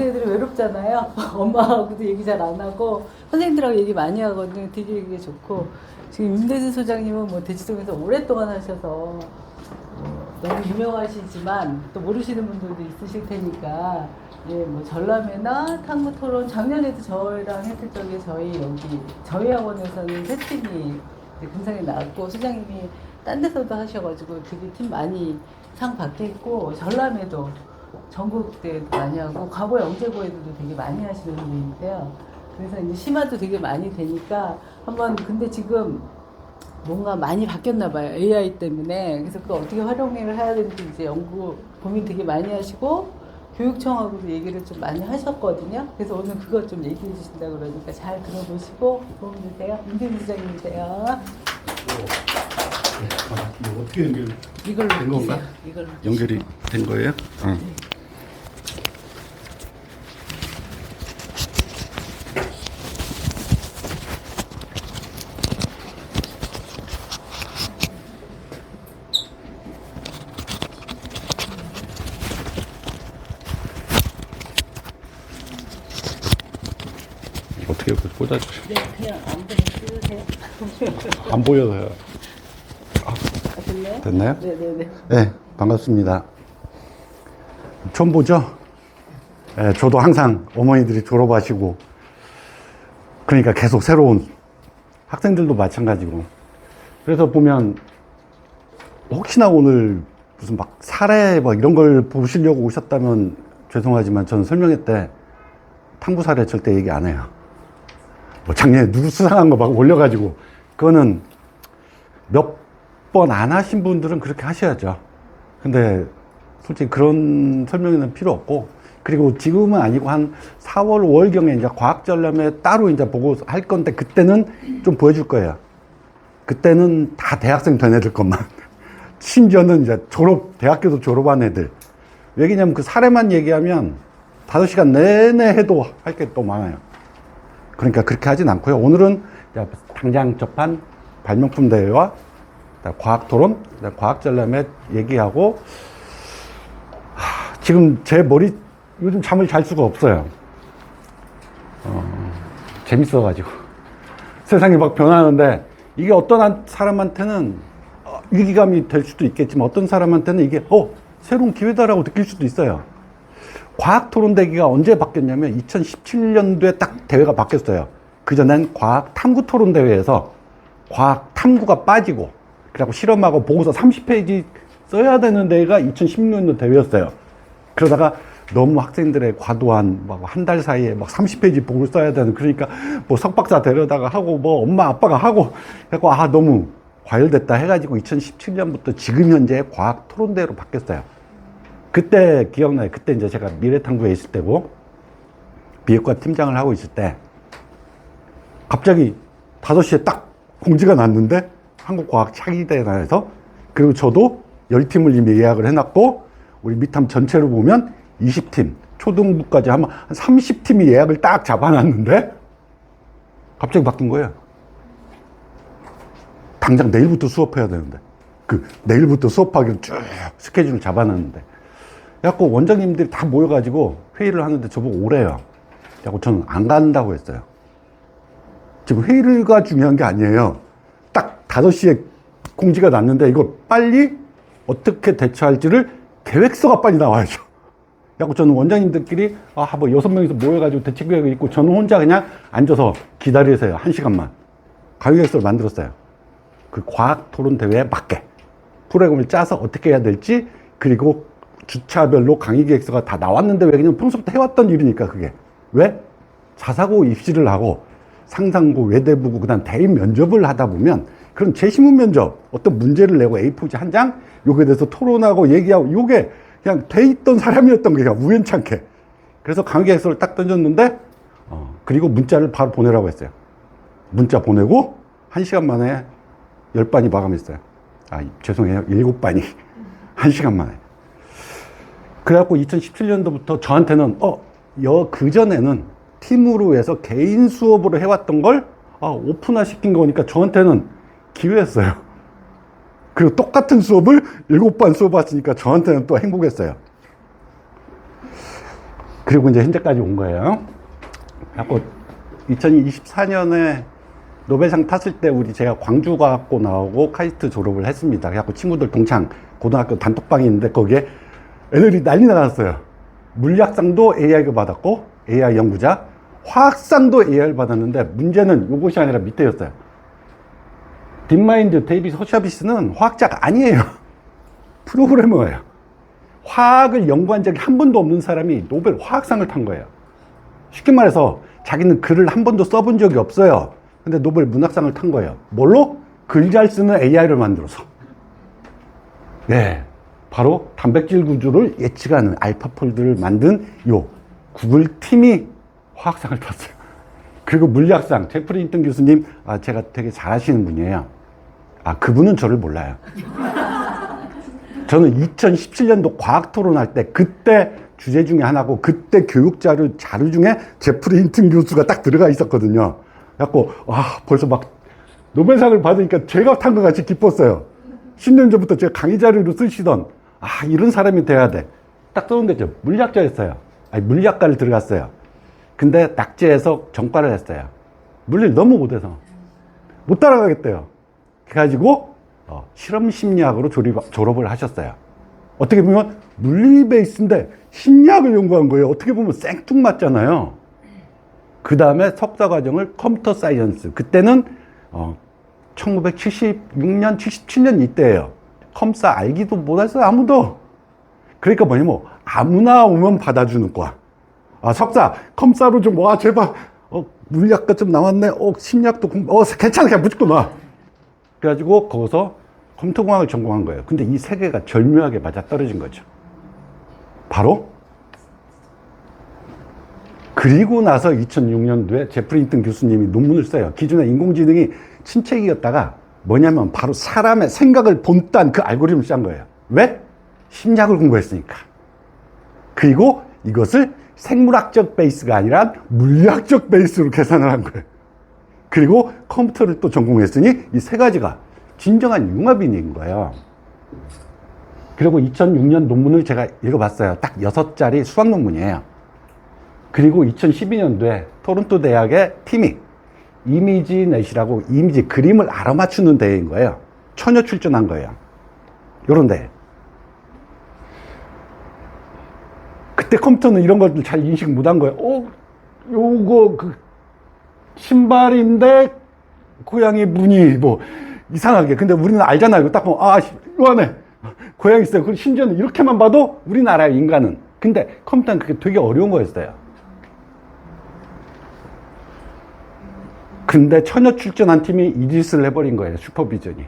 요새 애들이 외롭잖아요. 엄마하고도 얘기 잘 안 하고 선생님들하고 얘기 많이 하거든요. 되게 얘기 좋고 지금 임대진 소장님은 뭐 대치동에서 오랫동안 하셔서 너무 유명하시지만 또 모르시는 분들도 있으실 테니까 예, 뭐 전람회나 탐구 토론 작년에도 저희랑 했을 적에 저희 학원에서는 세 팀이 금상에 나왔고 소장님이 딴 데서도 하셔가지고 되게 팀 많이 상 받게 했고 전람회도 전국대회도 많이 하고 과거 영재고에도 되게 많이 하시는 분인데요. 그래서 이제 심화도 되게 많이 되니까 한번 근데 지금 뭔가 많이 바뀌었나 봐요. AI 때문에. 그래서 그거 어떻게 활용을 해야 되는지 이제 연구 고민 되게 많이 하시고 교육청하고도 얘기를 좀 많이 하셨거든요. 그래서 오늘 그거 좀 얘기해 주신다 그러니까 잘 들어보시고 도움 주세요. 임대진 부장님이세요. 뭐 어떻게 이걸로 된 건가? 이걸로 연결이 된 거예요? 응. 어떻게 꽂아주세요? 네, 그냥 아무데나 쓰세요. 안 보여서요. 됐나요? 됐나요? 네네네. 네, 반갑습니다. 처음 보죠? 네, 저도 항상 어머니들이 졸업하시고, 그러니까 계속 새로운 학생들도 마찬가지고. 그래서 보면, 혹시나 오늘 무슨 막 사례 뭐 이런 걸 보시려고 오셨다면 죄송하지만 저는 설명회 때 탐구 사례 절대 얘기 안 해요. 뭐 작년에 누구 수상한 거 막 올려가지고, 그거는 몇 번 안 하신 분들은 그렇게 하셔야죠. 근데 솔직히 그런 설명에는 필요 없고, 그리고 지금은 아니고 한 4월, 5월경에 이제 과학전람회 따로 이제 보고 할 건데, 그때는 좀 보여줄 거예요. 그때는 다 대학생 된 애들 것만. 심지어는 이제 대학교도 졸업한 애들. 왜냐면 그 사례만 얘기하면 5시간 내내 해도 할 게 또 많아요. 그러니까 그렇게 하진 않고요. 오늘은 당장 접한 발명품 대회와 과학 토론, 과학 전람회 얘기하고, 지금 제 머리 요즘 잠을 잘 수가 없어요. 재밌어가지고 세상이 막 변하는데 이게 어떤 사람한테는 위기감이 될 수도 있겠지만 어떤 사람한테는 이게 새로운 기회다라고 느낄 수도 있어요. 과학 토론 대회가 언제 바뀌었냐면 2017년도에 딱 대회가 바뀌었어요. 그전엔 과학 탐구 토론 대회에서 과학 탐구가 빠지고 그래갖고 실험하고 보고서 30페이지 써야 되는 대회가 2016년도 대회였어요. 그러다가 너무 학생들의 과도한 막 한 달 사이에 막 30페이지 보고를 써야 되는, 그러니까 뭐 석박사 데려다가 하고 뭐 엄마 아빠가 하고 해갖고 너무 과열됐다 해가지고 2017년부터 지금 현재 과학 토론대회로 바뀌었어요. 그때 기억나요. 그때 이제 제가 미래탐구에 있을 때고 비핵화 팀장을 하고 있을 때 갑자기 5시에 딱 공지가 났는데 한국과학 차기대회에서, 그리고 저도 10팀을 이미 예약을 해놨고 우리 미탐 전체로 보면 20팀, 초등부까지 하면 한 30팀이 예약을 딱 잡아놨는데 갑자기 바뀐 거예요. 당장 내일부터 수업해야 되는데, 내일부터 수업하기로 쭉 스케줄을 잡아놨는데, 그래갖고 원장님들이 다 모여가지고 회의를 하는데 저보고 오래요. 그래갖고 저는 안 간다고 했어요. 지금 회의가 중요한 게 아니에요. 딱 5시에 공지가 났는데 이거 빨리 어떻게 대처할지를 계획서가 빨리 나와야죠. 그래갖고 저는 원장님들끼리 뭐 6명이서 모여가지고 대책 계획이 있고 저는 혼자 그냥 앉아서 기다리세요. 1시간만. 강의 계획서를 만들었어요. 그 과학 토론 대회에 맞게 프로그램을 짜서 어떻게 해야 될지, 그리고 주차별로 강의 계획서가 다 나왔는데, 왜 그냥 평소부터 해왔던 일이니까. 그게 왜 자사고 입시를 하고 상상고, 외대부고, 그다음 대입 면접을 하다 보면 그런 재시문 면접 어떤 문제를 내고 A4지 한 장 요게 대해서 토론하고 얘기하고, 요게 그냥 돼 있던 사람이었던 거예요. 우연찮게. 그래서 강의 계획서를 딱 던졌는데 그리고 문자를 바로 보내라고 했어요. 문자 보내고 1시간 만에 10반이 마감했어요. 죄송해요. 7반이 1시간 만에. 그래갖고 2017년도부터 저한테는 그전에는 팀으로 해서 개인 수업으로 해왔던 걸 오픈화 시킨 거니까 저한테는 기회였어요. 그리고 똑같은 수업을 7반 수업했으니까 저한테는 또 행복했어요. 그리고 이제 현재까지 온 거예요. 그래갖고 2024년에 노벨상 탔을 때 제가 광주과학고 나오고 카이스트 졸업을 했습니다. 그래갖고 친구들 동창 고등학교 단톡방이 있는데 거기에 애들이 난리 나갔어요. 물리학상도 AI가 받았고 AI 연구자, 화학상도 AI를 받았는데 문제는 요것이 아니라 밑에였어요. 딥마인드 데이비스 허샤비스는 화학자가 아니에요. 프로그래머예요. 화학을 연구한 적이 한 번도 없는 사람이 노벨 화학상을 탄 거예요. 쉽게 말해서 자기는 글을 한 번도 써본 적이 없어요. 근데 노벨 문학상을 탄 거예요. 뭘로? 글 잘 쓰는 AI를 만들어서. 예, 바로 단백질 구조를 예측하는 알파폴드를 만든 요 구글 팀이 화학상을 탔어요. 그리고 물리학상 제프리 힌튼 교수님, 제가 되게 잘하시는 분이에요. 그분은 저를 몰라요. 저는 2017년도 과학 토론할 때 그때 주제 중에 하나고 그때 교육 자료 중에 제프리 힌튼 교수가 딱 들어가 있었거든요. 그래갖고 벌써 막 노벨상을 받으니까 제가 탄 것 같이 기뻤어요. 10년 전부터 제가 강의 자료로 쓰시던 이런 사람이 돼야 돼. 딱 써놓은 게 물리학자였어요. 물리학과를 들어갔어요. 근데 낙제해서 전과를 했어요. 물리를 너무 못해서 못 따라가겠대요. 그래가지고 실험 심리학으로 졸업을 하셨어요. 어떻게 보면 물리 베이스인데 심리학을 연구한 거예요. 어떻게 보면 생뚱맞잖아요. 그 다음에 석사 과정을 컴퓨터 사이언스. 그때는 1976년, 77년 이때예요. 컴사 알기도 못했어요. 아무도. 그러니까 뭐냐면 아무나 오면 받아주는 거야. 석사 컴사로 좀 와 제발. 물리학과 좀 나왔네. 심리학도 괜찮아. 그냥 무조건 와. 그래가지고 거기서 컴퓨터공학을 전공한 거예요. 근데 이 세 개가 절묘하게 맞아떨어진 거죠. 바로 그리고 나서 2006년도에 제프리 힌튼 교수님이 논문을 써요. 기존에 인공지능이 친책이었다가 뭐냐면 바로 사람의 생각을 본딴 그 알고리즘을 짠 거예요. 왜? 심리학을 공부했으니까. 그리고 이것을 생물학적 베이스가 아니라 물리학적 베이스로 계산을 한 거예요. 그리고 컴퓨터를 또 전공했으니 이 세 가지가 진정한 융합인인 거예요. 그리고 2006년 논문을 제가 읽어봤어요. 딱 6자리 수학 논문이에요. 그리고 2012년도에 토론토 대학의 팀이 이미지넷이라고 이미지 그림을 알아맞추는 대회인 거예요. 처녀 출전한 거예요. 요런 대. 그때 컴퓨터는 이런 것들 잘 인식 못한 거예요. 요거 신발인데 고양이 무늬 이상하게. 근데 우리는 알잖아요. 이거 딱 보면 요 안에 고양이 있어요. 그리고 심지어는 이렇게만 봐도 우리는 알아요. 인간은. 근데 컴퓨터는 그게 되게 어려운 거였어요. 근데 처녀 출전한 팀이 이 짓을 해버린 거예요. 슈퍼비전이.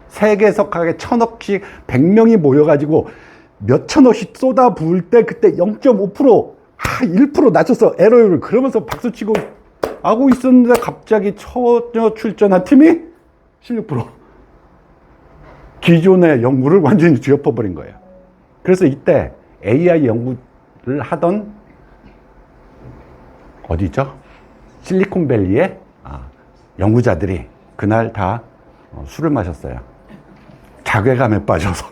세계석학에 1000억씩 100명이 모여가지고 몇 천억씩 쏟아 부을 때 그때 0.5% 1% 낮춰서 에러율을 그러면서 박수치고 하고 있었는데 갑자기 처녀 출전한 팀이 16% 기존의 연구를 완전히 뒤엎어버린 거예요. 그래서 이때 AI 연구를 하던 어디죠? 실리콘밸리의 연구자들이 그날 다 술을 마셨어요. 자괴감에 빠져서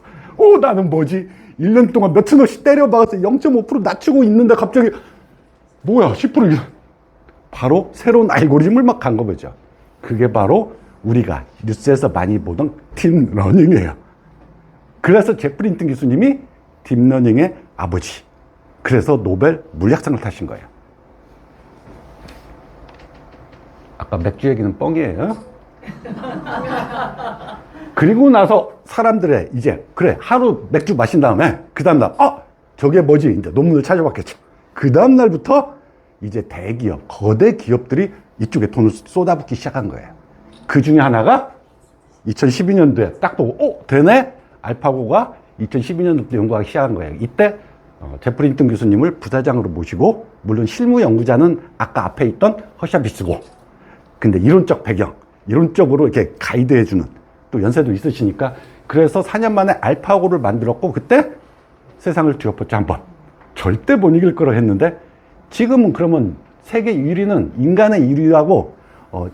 나는 뭐지? 1년 동안 몇 천억씩 때려박아서 0.5% 낮추고 있는데 갑자기 뭐야 10% 바로 새로운 알고리즘을 막 간 거죠. 그게 바로 우리가 뉴스에서 많이 보던 딥러닝이에요. 그래서 제프리 힌튼 교수님이 딥러닝의 아버지. 그래서 노벨 물리학상을 타신 거예요. 아까 맥주 얘기는 뻥이에요. 그리고 나서 사람들의 이제 하루 맥주 마신 다음에 그 다음날 저게 뭐지? 이제 논문을 찾아봤겠죠. 그 다음날부터 이제 대기업, 거대 기업들이 이쪽에 돈을 쏟아붓기 시작한 거예요. 그 중에 하나가 2012년도에 딱 보고 되네? 알파고가 2012년도부터 연구하기 시작한 거예요. 이때 제프리 힌튼 교수님을 부사장으로 모시고 물론 실무 연구자는 아까 앞에 있던 허샤비스고 근데 이론적 배경, 이론적으로 이렇게 가이드해주는 또 연세도 있으시니까 그래서 4년 만에 알파고를 만들었고 그때 세상을 뒤엎었죠. 한번 절대 못 이길 거라 했는데 지금은 그러면 세계 1위는 인간의 1위하고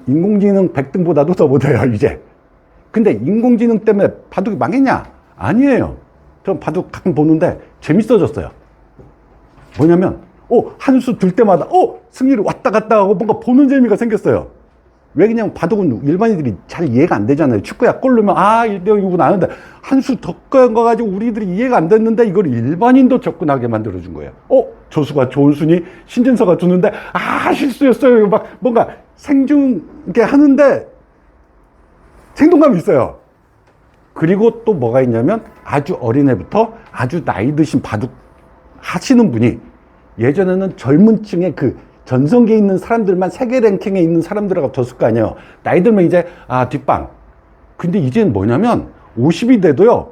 인공지능 100등보다도 더 못해요 이제. 근데 인공지능 때문에 바둑이 망했냐? 아니에요. 전 바둑 가끔 보는데 재밌어졌어요. 뭐냐면 한 수 들 때마다, 승리를 왔다 갔다 하고 뭔가 보는 재미가 생겼어요. 왜 그냥 바둑은 일반인들이 잘 이해가 안 되잖아요. 축구야, 골 넣으면, 1대0이구나 아는데, 한 수 더 가가지고 우리들이 이해가 안 됐는데, 이걸 일반인도 접근하게 만들어준 거예요. 조수가 좋은 순위, 신진서가 주는데, 실수였어요. 막 뭔가 생중계 하는데, 생동감이 있어요. 그리고 또 뭐가 있냐면, 아주 어린애부터 아주 나이 드신 바둑 하시는 분이, 예전에는 젊은 층의 그 전성기에 있는 사람들만 세계 랭킹에 있는 사람들하고 졌을 거 아니에요. 나이 들면 이제, 뒷방. 근데 이제는 뭐냐면, 50이 돼도요,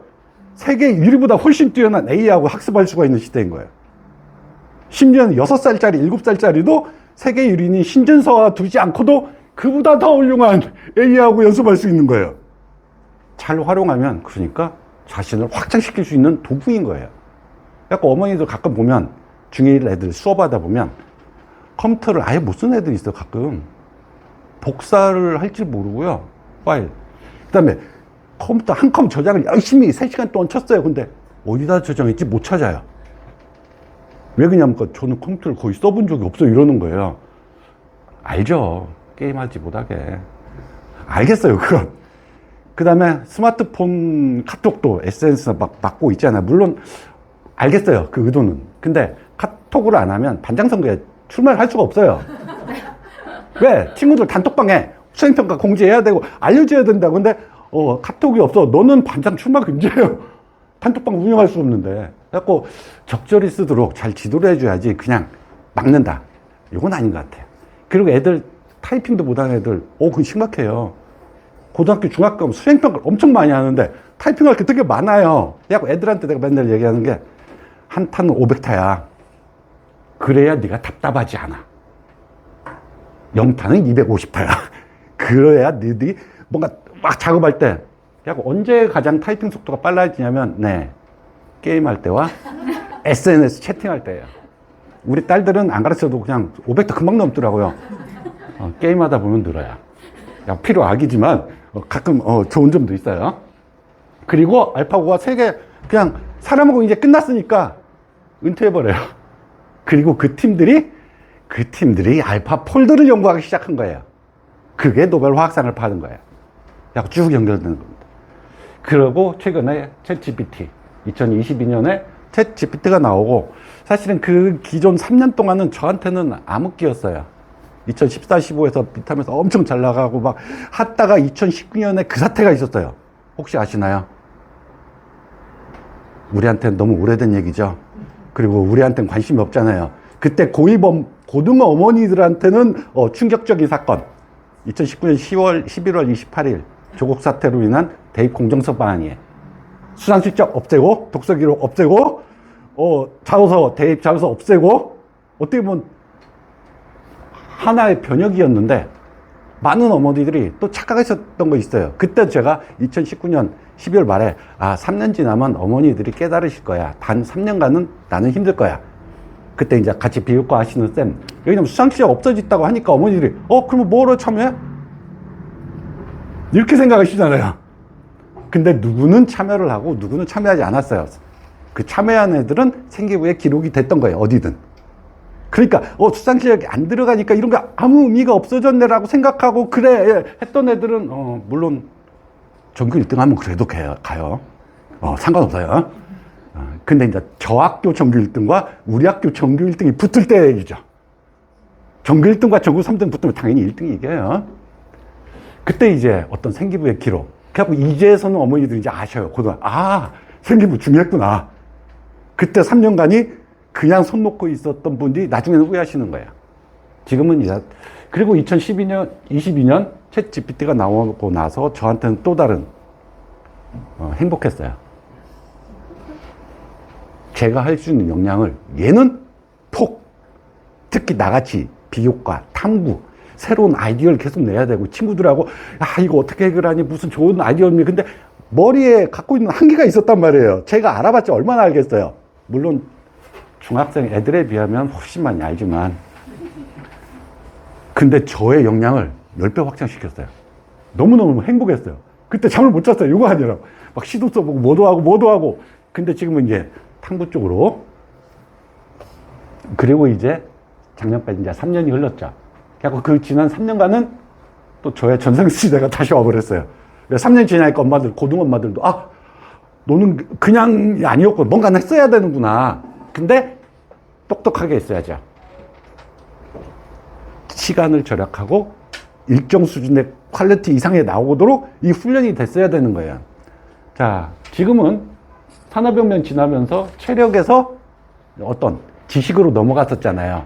세계 1위보다 훨씬 뛰어난 A하고 학습할 수가 있는 시대인 거예요. 심지어는 6살짜리, 7살짜리도 세계 1위인 신진서와 두지 않고도 그보다 더 훌륭한 A하고 연습할 수 있는 거예요. 잘 활용하면, 그러니까 자신을 확장시킬 수 있는 도구인 거예요. 약간 어머니들 가끔 보면, 중1 애들 수업하다 보면, 컴퓨터를 아예 못 쓰는 애들이 있어요, 가끔. 복사를 할 줄 모르고요, 파일. 그 다음에 컴퓨터 한 컴 저장을 열심히 3시간 동안 쳤어요. 근데 어디다 저장했지 못 찾아요. 왜 그러냐면 저는 컴퓨터를 거의 써본 적이 없어요, 이러는 거예요. 알죠. 게임하지 못하게. 알겠어요, 그건. 그 다음에 스마트폰 카톡도 SNS 막 받고 있잖아요. 물론 알겠어요, 그 의도는. 근데 카톡을 안 하면 반장선거에 출마를 할 수가 없어요. 왜? 친구들 단톡방에 수행평가 공지해야 되고 알려줘야 된다고. 근데 카톡이 없어. 너는 반장 출마 금지예요. 단톡방 운영할 수 없는데. 그래갖고 적절히 쓰도록 잘 지도를 해줘야지 그냥 막는다. 이건 아닌 것 같아요. 그리고 애들 타이핑도 못하는 애들 그건 심각해요. 고등학교 중학교 가면 수행평가를 엄청 많이 하는데 타이핑할 게 되게 많아요. 그래갖고 애들한테 내가 맨날 얘기하는 게 한타는 500타야. 그래야 네가 답답하지 않아. 0타는 250타야. 그래야 너희들이 뭔가 막 작업할 때, 언제 가장 타이핑 속도가 빨라지냐면, 게임할 때와 SNS 채팅할 때예요. 우리 딸들은 안 가르쳐도 그냥 500타 금방 넘더라고요. 게임하다 보면 늘어요. 필요 악이지만 가끔 좋은 점도 있어요. 그리고 알파고가 세계 그냥 사람하고 이제 끝났으니까 은퇴해버려요. 그리고 그 팀들이 알파 폴더를 연구하기 시작한 거예요. 그게 노벨 화학상을 받은 거예요. 쭉 연결되는 겁니다. 그리고 최근에 챗GPT, 2022년에 챗GPT가 나오고, 사실은 그 기존 3년 동안은 저한테는 암흑기였어요. 2014, 15에서 비타면서 엄청 잘 나가고 막 하다가 2019년에 그 사태가 있었어요. 혹시 아시나요? 우리한테는 너무 오래된 얘기죠. 그리고 우리한테는 관심이 없잖아요. 그때 고등어 어머니들한테는 충격적인 사건. 2019년 11월 28일 조국 사태로 인한 대입 공정서 방안이에요. 수상실적 없애고, 독서 기록 없애고, 자소서, 대입 자소서 없애고, 어떻게 보면 하나의 변혁이었는데, 많은 어머니들이 또 착각하셨던 거 있어요. 그때 제가 2019년 12월 말에, 3년 지나면 어머니들이 깨달으실 거야. 단 3년간은 나는 힘들 거야. 그때 이제 같이 비교과 하시는 쌤, 왜냐면 수상시작 없어졌다고 하니까 어머니들이, 그러면 뭐로 참여해? 이렇게 생각하시잖아요. 근데 누구는 참여를 하고 누구는 참여하지 않았어요. 그 참여한 애들은 생기부에 기록이 됐던 거예요, 어디든. 그러니까, 수상시작이 안 들어가니까 이런 거 아무 의미가 없어졌네라고 생각하고, 그래, 했던 애들은, 물론, 전교 1등 하면 그래도 가요. 상관없어요. 근데 이제 저 학교 전교 1등과 우리 학교 전교 1등이 붙을 때 얘기죠. 전교 1등과 전교 3등 붙으면 당연히 1등이 이겨요. 그때 이제 어떤 생기부의 기록. 그래갖고 이제서는 어머니들이 이제 아셔요. 생기부 중요했구나. 그때 3년간이 그냥 손 놓고 있었던 분들이 나중에는 후회하시는 거예요. 지금은 이제, 그리고 22년 챗 GPT가 나오고 나서 저한테는 또 다른, 행복했어요. 제가 할 수 있는 역량을 얘는 특히 나같이 비교과, 탐구, 새로운 아이디어를 계속 내야 되고, 친구들하고, 이거 어떻게 해결하니, 무슨 좋은 아이디어입니다. 근데 머리에 갖고 있는 한계가 있었단 말이에요. 제가 알아봤자 얼마나 알겠어요. 물론, 중학생 애들에 비하면 훨씬 많이 알지만, 근데 저의 역량을 10배 확장시켰어요. 너무너무 행복했어요. 그때 잠을 못 잤어요. 이거 아니라. 막 시도 써보고, 뭐도 하고. 근데 지금은 이제 탐구 쪽으로 그리고 이제 작년까지 이제 3년이 흘렀죠. 그래서 그 지난 3년간은 또 저의 전성시대가 다시 와버렸어요. 3년 지나니까 엄마들, 고등 엄마들도, 아, 너는 그냥이 아니었고 뭔가 했어야 되는구나. 근데 똑똑하게 했어야죠. 시간을 절약하고 일정 수준의 퀄리티 이상에 나오도록 이 훈련이 됐어야 되는 거예요. 자, 지금은 산업혁명 지나면서 체력에서 어떤 지식으로 넘어갔었잖아요.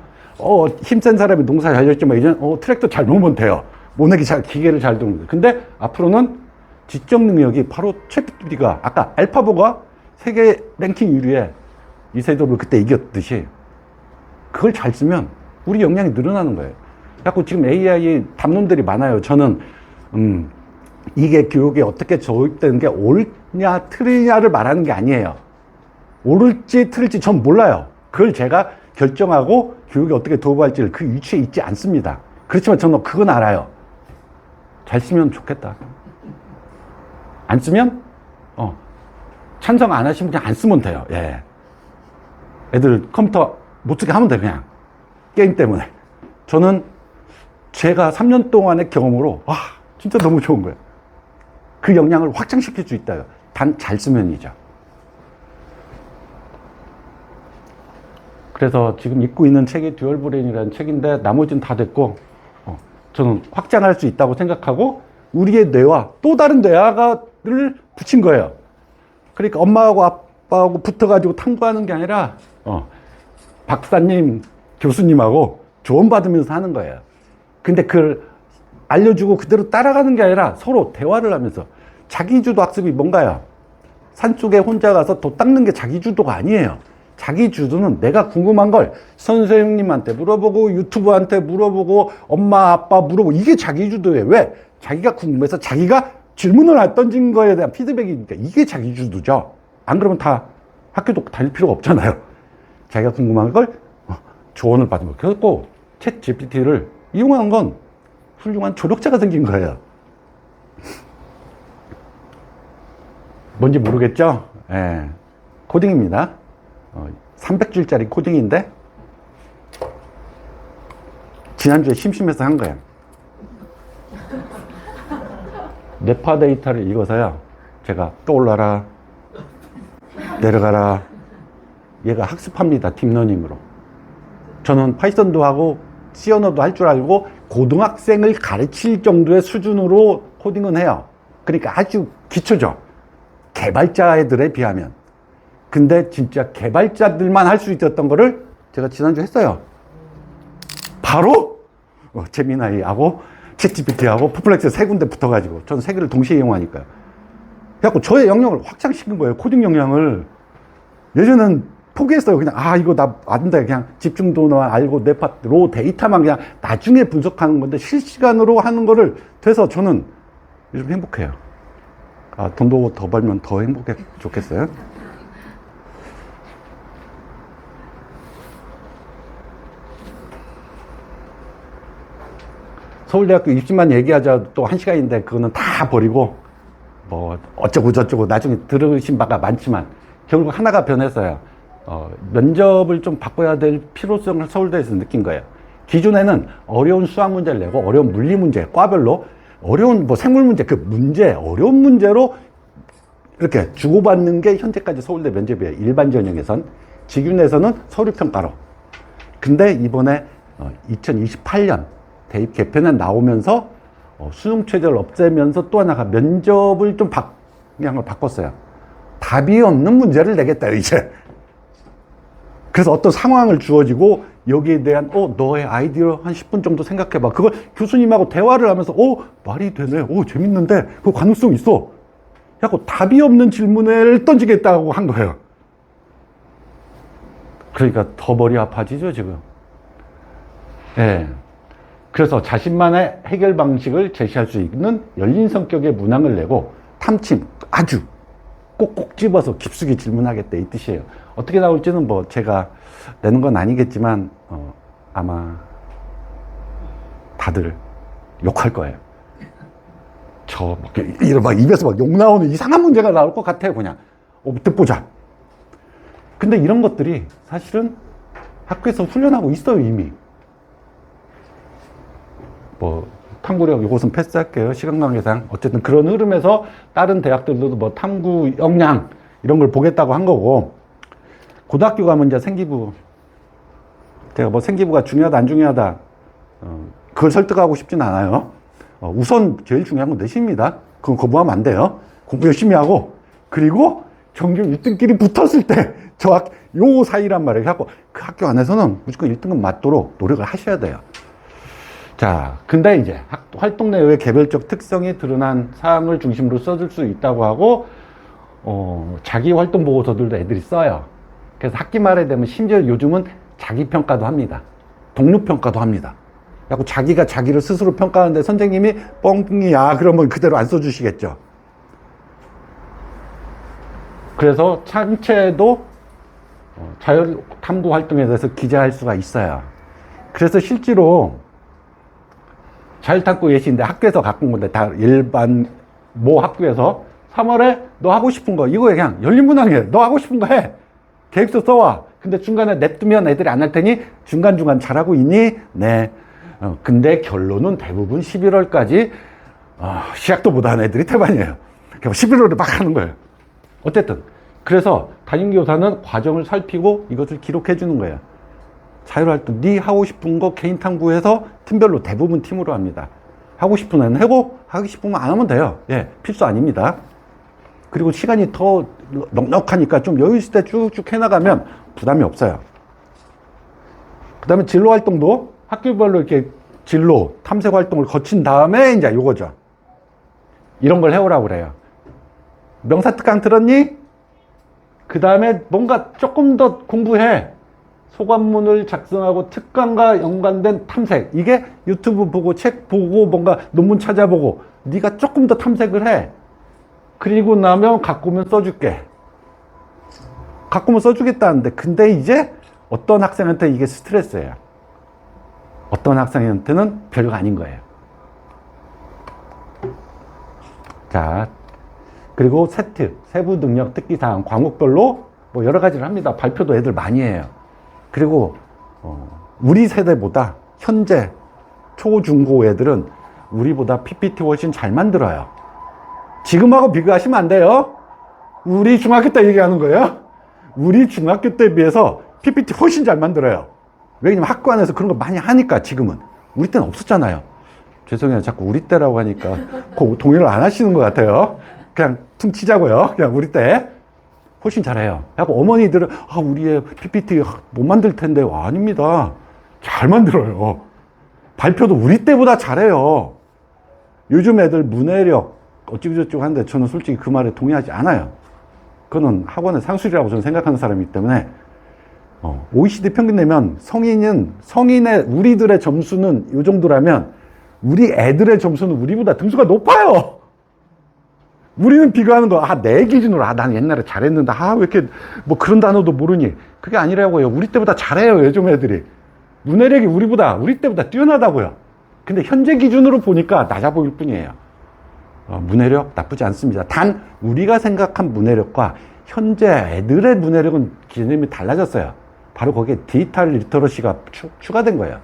힘센 사람이 농사 잘 짓지만 이제는 트랙터 잘 놓으면 돼요. 모내기 잘, 기계를 잘 두는 거예요. 근데 앞으로는 지적 능력이 바로 챗GPT가 아까 알파고가 세계 랭킹 1위에 이세돌을 그때 이겼듯이 그걸 잘 쓰면 우리 역량이 늘어나는 거예요. 그래서 지금 AI 담론들이 많아요. 저는 이게 교육에 어떻게 도입되는 게 옳냐 틀리냐를 말하는 게 아니에요. 옳을지 틀릴지 전 몰라요. 그걸 제가 결정하고 교육에 어떻게 도입할지를 그 위치에 있지 않습니다. 그렇지만 저는 그건 알아요. 잘 쓰면 좋겠다. 안 쓰면 찬성 안 하시면 그냥 안 쓰면 돼요. 예. 애들 컴퓨터 못 쓰게 하면 돼 그냥 게임 때문에. 저는 제가 3년 동안의 경험으로 진짜 너무 좋은 거예요. 그 역량을 확장시킬 수 있다요. 단 잘 쓰면이죠. 그래서 지금 읽고 있는 책이 듀얼 브레인이라는 책인데 나머지는 다 됐고 저는 확장할 수 있다고 생각하고 우리의 뇌와 또 다른 뇌화를 붙인 거예요. 그러니까 엄마하고 아빠하고 붙어가지고 탐구하는 게 아니라 박사님, 교수님하고 조언받으면서 하는 거예요. 근데 그걸 알려주고 그대로 따라가는 게 아니라 서로 대화를 하면서 자기주도 학습이 뭔가요? 산속에 혼자 가서 도 닦는 게 자기주도가 아니에요. 자기주도는 내가 궁금한 걸 선생님한테 물어보고 유튜브한테 물어보고 엄마 아빠 물어보고 이게 자기주도예요. 왜? 자기가 궁금해서 자기가 질문을 던진 거에 대한 피드백이니까 이게 자기주도죠. 안 그러면 다 학교도 다닐 필요가 없잖아요. 자기가 궁금한 걸 조언을 받은 거. 그래서 챗 GPT를 이용하는 건 훌륭한 조력자가 생긴 거예요. 뭔지 모르겠죠? 예. 코딩입니다. 300줄짜리 코딩인데 지난주에 심심해서 한 거예요. 뇌파 데이터를 읽어서요. 제가 떠올라라, 내려가라. 얘가 학습합니다. 딥러닝으로. 저는 파이썬도 하고 C 언어도 할 줄 알고 고등학생을 가르칠 정도의 수준으로 코딩은 해요. 그러니까 아주 기초죠. 개발자 애들에 비하면. 근데 진짜 개발자들만 할 수 있었던 거를 제가 지난주 했어요. 바로 제미나이하고 챗GPT하고 퍼플렉스 세 군데 붙어가지고 저는 세 개를 동시에 이용하니까요. 그래갖고 저의 영역을 확장시킨 거예요. 코딩 역량을. 예전엔 포기했어요. 그냥 이거 나 안 돼. 그냥 집중도만 알고 로 데이터만 그냥 나중에 분석하는 건데 실시간으로 하는 거를 돼서 저는 요즘 행복해요. 돈도 더 벌면 더 좋겠어요. 서울대학교 입시만 얘기하자 또 1시간인데 그거는 다 버리고 뭐 어쩌고 저쩌고 나중에 들으신 바가 많지만 결국 하나가 변했어요. 면접을 좀 바꿔야 될 필요성을 서울대에서 느낀 거예요. 기존에는 어려운 수학 문제를 내고 어려운 물리 문제, 과별로 어려운 뭐 생물 문제, 그 문제, 어려운 문제로 이렇게 주고받는 게 현재까지 서울대 면접이에요. 일반 전형에선. 직윤에서는 서류평가로. 근데 이번에 2028년 대입 개편에 나오면서 수능 최저를 없애면서 또 하나가 면접을 좀 방향을 바꿨어요. 답이 없는 문제를 내겠다 이제. 그래서 어떤 상황을 주어지고 여기에 대한 너의 아이디어 한 10분 정도 생각해봐. 그걸 교수님하고 대화를 하면서 말이 되네. 재밌는데 그 가능성 있어. 하고 답이 없는 질문을 던지겠다고 한 거예요. 그러니까 더 머리 아파지죠 지금. 예. 그래서 자신만의 해결 방식을 제시할 수 있는 열린 성격의 문항을 내고 탐침 아주 꼭꼭 집어서 깊숙이 질문하겠다 이 뜻이에요. 어떻게 나올지는 뭐 제가 내는 건 아니겠지만 아마 다들 욕할 거예요. 막 입에서 막 욕 나오는 이상한 문제가 나올 것 같아요. 그냥 듣보자. 근데 이런 것들이 사실은 학교에서 훈련하고 있어요, 이미. 뭐, 탐구력 이것은 패스할게요. 시간 관계상. 어쨌든 그런 흐름에서 다른 대학들도 뭐 탐구 역량 이런 걸 보겠다고 한 거고, 고등학교 가면 이제 생기부, 제가 뭐 생기부가 중요하다, 안 중요하다, 그걸 설득하고 싶진 않아요. 우선 제일 중요한 건 내신입니다. 그건 거부하면 안 돼요. 공부 열심히 하고, 그리고 전교 1등끼리 붙었을 때, 요 사이란 말이에요. 그래갖고 그 학교 안에서는 무조건 1등급 맞도록 노력을 하셔야 돼요. 자, 근데 이제 활동 내외의 개별적 특성이 드러난 사항을 중심으로 써줄 수 있다고 하고, 자기 활동 보고서들도 애들이 써요. 그래서 학기 말에 되면 심지어 요즘은 자기 평가도 합니다. 동료 평가도 합니다. 그래서 자기가 자기를 스스로 평가하는데 선생님이 뻥이야 그러면 그대로 안 써주시겠죠. 그래서 참체도 자율 탐구 활동에 대해서 기재할 수가 있어요. 그래서 실제로 자율 탐구 예시인데 학교에서 갖고 온 건데 다 일반 모 학교에서 3월에 너 하고 싶은 거 이거 그냥 열린문항이에요. 너 하고 싶은 거 해. 계획서 써와. 근데 중간에 냅두면 애들이 안 할 테니 중간중간 잘하고 있니? 네. 근데 결론은 대부분 11월까지 시작도 못하는 애들이 태반이에요. 11월에 막 하는 거예요. 어쨌든 그래서 담임교사는 과정을 살피고 이것을 기록해 주는 거예요. 자율활동 네 하고 싶은 거 개인 탐구해서 팀별로 대부분 팀으로 합니다. 하고 싶은 애는 하고 하기 싶으면 안 하면 돼요. 예, 필수 아닙니다. 그리고 시간이 더 넉넉하니까 좀 여유 있을 때 쭉쭉 해나가면 부담이 없어요. 그 다음에 진로 활동도 학교별로 이렇게 진로 탐색 활동을 거친 다음에 이제 요거죠. 이런 걸 해오라고 그래요. 명사특강 들었니? 그 다음에 뭔가 조금 더 공부해. 소감문을 작성하고 특강과 연관된 탐색. 이게 유튜브 보고 책 보고 뭔가 논문 찾아보고 네가 조금 더 탐색을 해. 그리고 나면 갖고 오면 써줄게. 갖고 오면 써주겠다는데 근데 이제 어떤 학생한테 이게 스트레스예요. 어떤 학생한테는 별거 아닌 거예요. 자, 그리고 세트, 세부 능력 특기사항, 과목별로 뭐 여러 가지를 합니다. 발표도 애들 많이 해요. 그리고 우리 세대보다 현재 초, 중고 애들은 우리보다 PPT 훨씬 잘 만들어요. 지금하고 비교하시면 안 돼요. 우리 중학교 때 얘기하는 거예요. 우리 중학교 때에 비해서 PPT 훨씬 잘 만들어요. 왜냐면 학교 안에서 그런 거 많이 하니까 지금은. 우리 때는 없었잖아요. 죄송해요. 자꾸 우리 때라고 하니까 그 동의를 안 하시는 것 같아요. 그냥 퉁치자고요. 그냥 우리 때 훨씬 잘해요. 하고 어머니들은 우리 애 PPT 못 만들 텐데 아닙니다. 잘 만들어요. 발표도 우리 때보다 잘해요. 요즘 애들 문해력 어찌고저찌고 하는데 저는 솔직히 그 말에 동의하지 않아요. 그거는 학원의 상술이라고 저는 생각하는 사람이기 때문에 OECD 평균 내면 성인의 우리들의 점수는 이 정도라면 우리 애들의 점수는 우리보다 등수가 높아요. 우리는 비교하는 거, 내 기준으로, 난 옛날에 잘했는데, 왜 이렇게, 뭐 그런 단어도 모르니. 그게 아니라고요. 우리 때보다 잘해요, 요즘 애들이. 문해력이 우리 때보다 뛰어나다고요. 근데 현재 기준으로 보니까 낮아 보일 뿐이에요. 문해력 나쁘지 않습니다. 단, 우리가 생각한 문해력과 현재 애들의 문해력은 개념이 달라졌어요. 바로 거기에 디지털 리터러시가 추가된 거예요.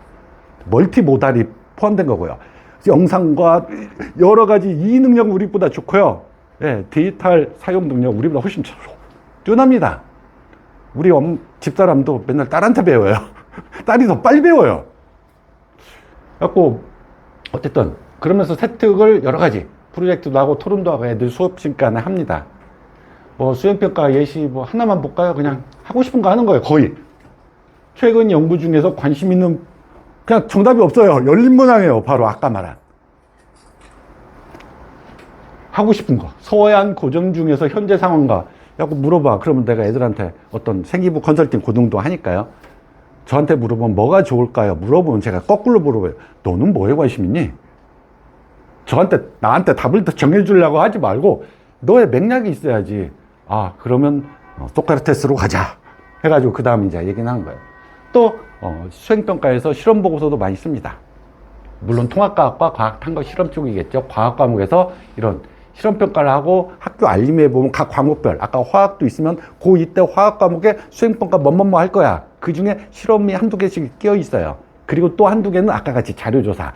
멀티모달이 포함된 거고요. 영상과 여러 가지 이 능력은 우리보다 좋고요. 예, 디지털 사용 능력 우리보다 훨씬 뛰어납니다. 우리 집사람도 맨날 딸한테 배워요. 딸이 더 빨리 배워요. 그래갖고 어쨌든 그러면서 세특을 여러 가지 프로젝트도 하고 토론도 하고 애들 수업 시간에 합니다. 뭐 수행평가 예시 뭐 하나만 볼까요? 그냥 하고 싶은 거 하는 거예요. 거의. 최근 연구 중에서 관심 있는 그냥 정답이 없어요. 열린문항이에요. 바로 아까 말한. 하고 싶은 거. 서해안 고정 중에서 현재 상황과 자꾸 물어봐. 그러면 내가 애들한테 어떤 생기부 컨설팅 고등도 하니까요. 저한테 물어보면 뭐가 좋을까요? 물어보면 제가 거꾸로 물어봐요. 너는 뭐에 관심 있니? 나한테 답을 더 정해주려고 하지 말고 너의 맥락이 있어야지. 그러면 소크라테스로 가자. 해가지고 그 다음 이제 얘기는 하는 거예요. 또 수행평가에서 실험 보고서도 많이 씁니다. 물론 통합과학과 과학탄거 실험 쪽이겠죠. 과학 과목에서 이런 실험 평가를 하고 학교 알림에 보면 각 과목별 아까 화학도 있으면 고2 때 화학 과목에 수행평가 뭐뭐뭐 할 거야. 그 중에 실험이 한두 개씩 끼어 있어요. 그리고 또 한두 개는 아까 같이 자료조사.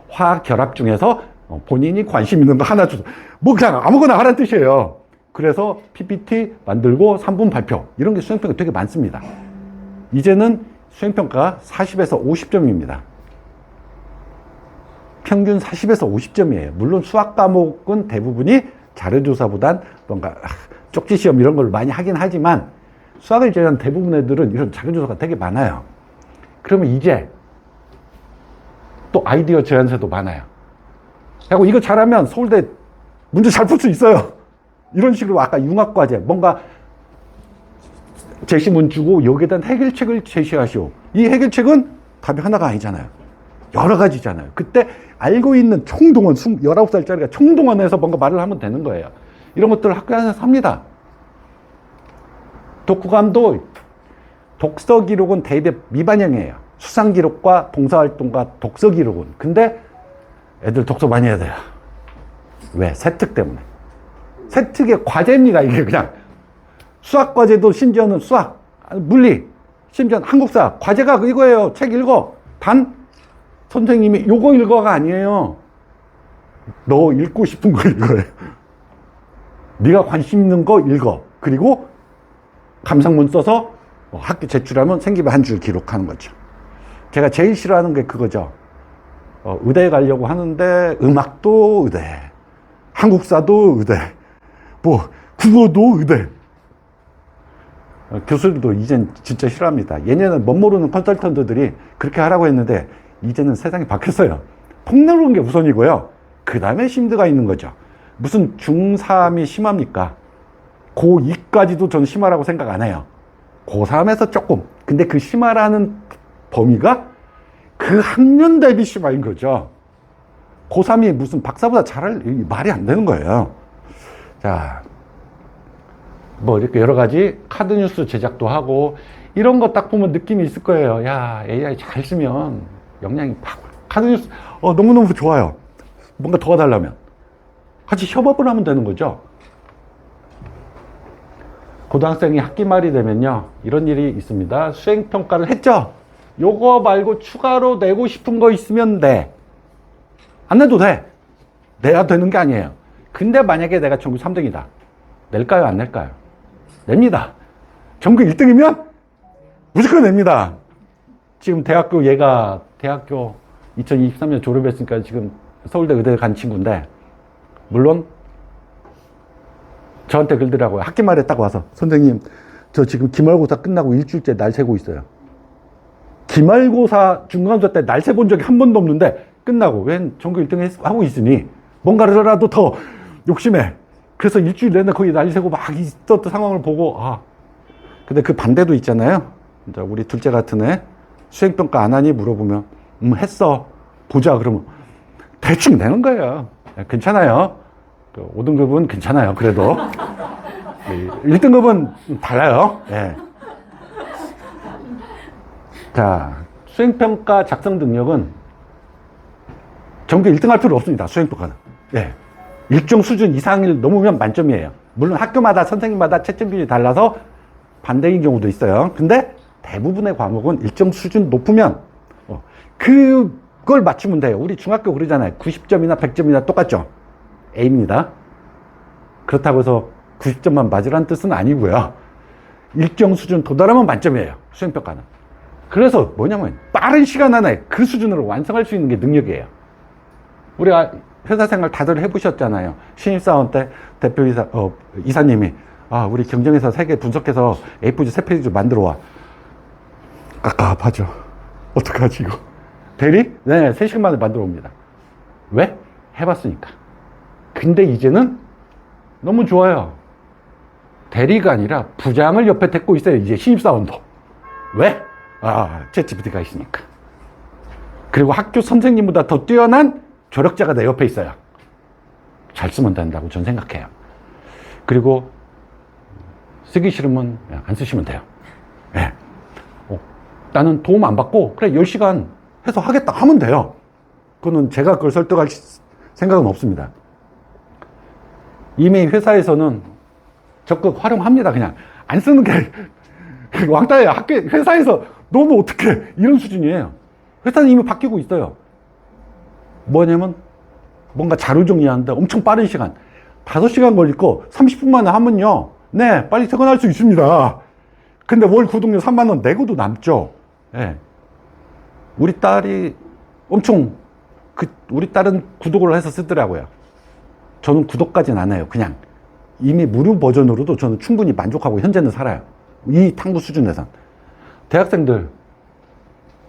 화학 결합 중에서 본인이 관심 있는 거 하나 주서 뭐 그냥 아무거나 하라는 뜻이에요. 그래서 PPT 만들고 3분 발표 이런 게 수행평가 되게 많습니다. 이제는 수행평가 40에서 50점입니다. 평균 40에서 50점이에요. 물론 수학 과목은 대부분이 자료조사보단 뭔가 쪽지시험 이런 걸 많이 하긴 하지만 수학을 제외한 대부분 애들은 이런 자료조사가 되게 많아요. 그러면 이제 또 아이디어 제안서도 많아요. 그리고 이거 잘하면 서울대 문제 잘 풀 수 있어요. 이런 식으로 아까 융합과제 뭔가 제시문 주고 여기에 대한 해결책을 제시하시오. 이 해결책은 답이 하나가 아니잖아요. 여러 가지잖아요. 그때 알고 있는 총동원, 19살짜리가 총동원해서 뭔가 말을 하면 되는 거예요. 이런 것들을 학교에서 삽니다. 독후감도 독서 기록은 대입에 미반영이에요. 수상 기록과 봉사활동과 독서 기록은. 근데 애들 독서 많이 해야 돼요. 왜? 세특 때문에. 세특의 과제입니다. 이게 그냥. 수학 과제도 심지어는 수학, 물리, 심지어는 한국사. 과제가 이거예요. 책 읽어. 단, 선생님이 요거 읽어가 아니에요. 너 읽고 싶은 거 읽어요. 네가 관심 있는 거 읽어. 그리고 감상문 써서 학교 제출하면 생기부 한 줄 기록하는 거죠. 제가 제일 싫어하는 게 그거죠. 의대에 가려고 하는데 음악도 의대, 한국사도 의대, 뭐 국어도 의대. 교수들도 이젠 진짜 싫어합니다. 예전에는 멋 모르는 컨설턴트들이 그렇게 하라고 했는데 이제는 세상이 바뀌었어요. 폭넓은 게 우선이고요. 그 다음에 심드가 있는 거죠. 무슨 중3이 심합니까? 고2까지도 저는 심하라고 생각 안 해요. 고3에서 조금. 근데 그 심하라는 범위가 그 학년 대비 심화인 거죠. 고3이 무슨 박사보다 잘할 말이 안 되는 거예요. 자, 뭐 이렇게 여러 가지 카드 뉴스 제작도 하고 이런 거 딱 보면 느낌이 있을 거예요. 야, AI 잘 쓰면 역량이 팍. 카드 뉴스 너무너무 좋아요. 뭔가 도와달라면 같이 협업을 하면 되는 거죠. 고등학생이 학기 말이 되면요 이런 일이 있습니다. 수행평가를 했죠. 요거 말고 추가로 내고 싶은 거 있으면 돼. 안 내도 돼. 내야 되는 게 아니에요. 근데 만약에 내가 전교 3등이다. 낼까요? 안 낼까요? 냅니다. 전교 1등이면 무조건 냅니다. 지금 얘가 대학교 2023년 졸업했으니까 지금 서울대 의대 간 친구인데 물론 저한테 그러더라고요. 학기 말에 딱 와서 선생님 저 지금 기말고사 끝나고 일주일째 날 세고 있어요. 기말고사 중간고사 때 날 세본 적이 한 번도 없는데 끝나고 웬 전교 1등 하고 있으니 뭔가라도 더 욕심해. 그래서 일주일 내내 거기 날 세고 막 있었던 상황을 보고 근데 그 반대도 있잖아요. 이제 우리 둘째 같은 애 수행평가 안 하니 물어보면 했어. 보자 그러면 대충 내는 거예요. 괜찮아요. 5등급은 괜찮아요. 그래도 1등급은 달라요. 네. 자, 수행평가 작성 능력은 전교 1등 할 필요 없습니다. 수행평가는. 네. 일정 수준 이상을 넘으면 만점이에요. 물론 학교마다 선생님마다 채점 기준이 달라서 반대인 경우도 있어요. 근데 대부분의 과목은 일정 수준 높으면 그걸 맞추면 돼요. 우리 중학교 그러잖아요. 90점이나 100점이나 똑같죠. A입니다. 그렇다고 해서 90점만 맞으라는 뜻은 아니고요. 일정 수준 도달하면 만점이에요. 수행평가는. 그래서 뭐냐면 빠른 시간 안에 그 수준으로 완성할 수 있는 게 능력이에요. 우리가 회사 생활 다들 해보셨잖아요. 신입사원 때 이사님이 우리 경쟁회사 3개 분석해서 A4지 3페이지 좀 만들어 와. 깝깝하죠. 어떡하지 이거. 대리? 네, 3시간 만에 만들어 옵니다. 왜? 해봤으니까. 근데 이제는 너무 좋아요. 대리가 아니라 부장을 옆에 데리고 있어요. 이제 신입사원도. 왜? 챗GPT가 있으니까. 그리고 학교 선생님보다 더 뛰어난 조력자가 내 옆에 있어요. 잘 쓰면 된다고 저는 생각해요. 그리고 쓰기 싫으면 안 쓰시면 돼요. 네. 나는 도움 안 받고 그래 10시간 해서 하겠다 하면 돼요. 그거는 제가 그걸 설득할 생각은 없습니다. 이미 회사에서는 적극 활용합니다. 그냥 안 쓰는 게 왕따에 학교, 회사에서 너무 어떡해. 이런 수준이에요. 회사는 이미 바뀌고 있어요. 뭐냐면, 뭔가 자료 정리하는데 엄청 빠른 시간. 5시간 걸릴 거 30분 만에 하면요. 네, 빨리 퇴근할 수 있습니다. 근데 월 구독료 3만원 내고도 남죠. 예. 우리 딸이 엄청, 우리 딸은 구독을 해서 쓰더라고요. 저는 구독까지는 안 해요. 그냥. 이미 무료 버전으로도 저는 충분히 만족하고 현재는 살아요. 이 탐구 수준에선. 대학생들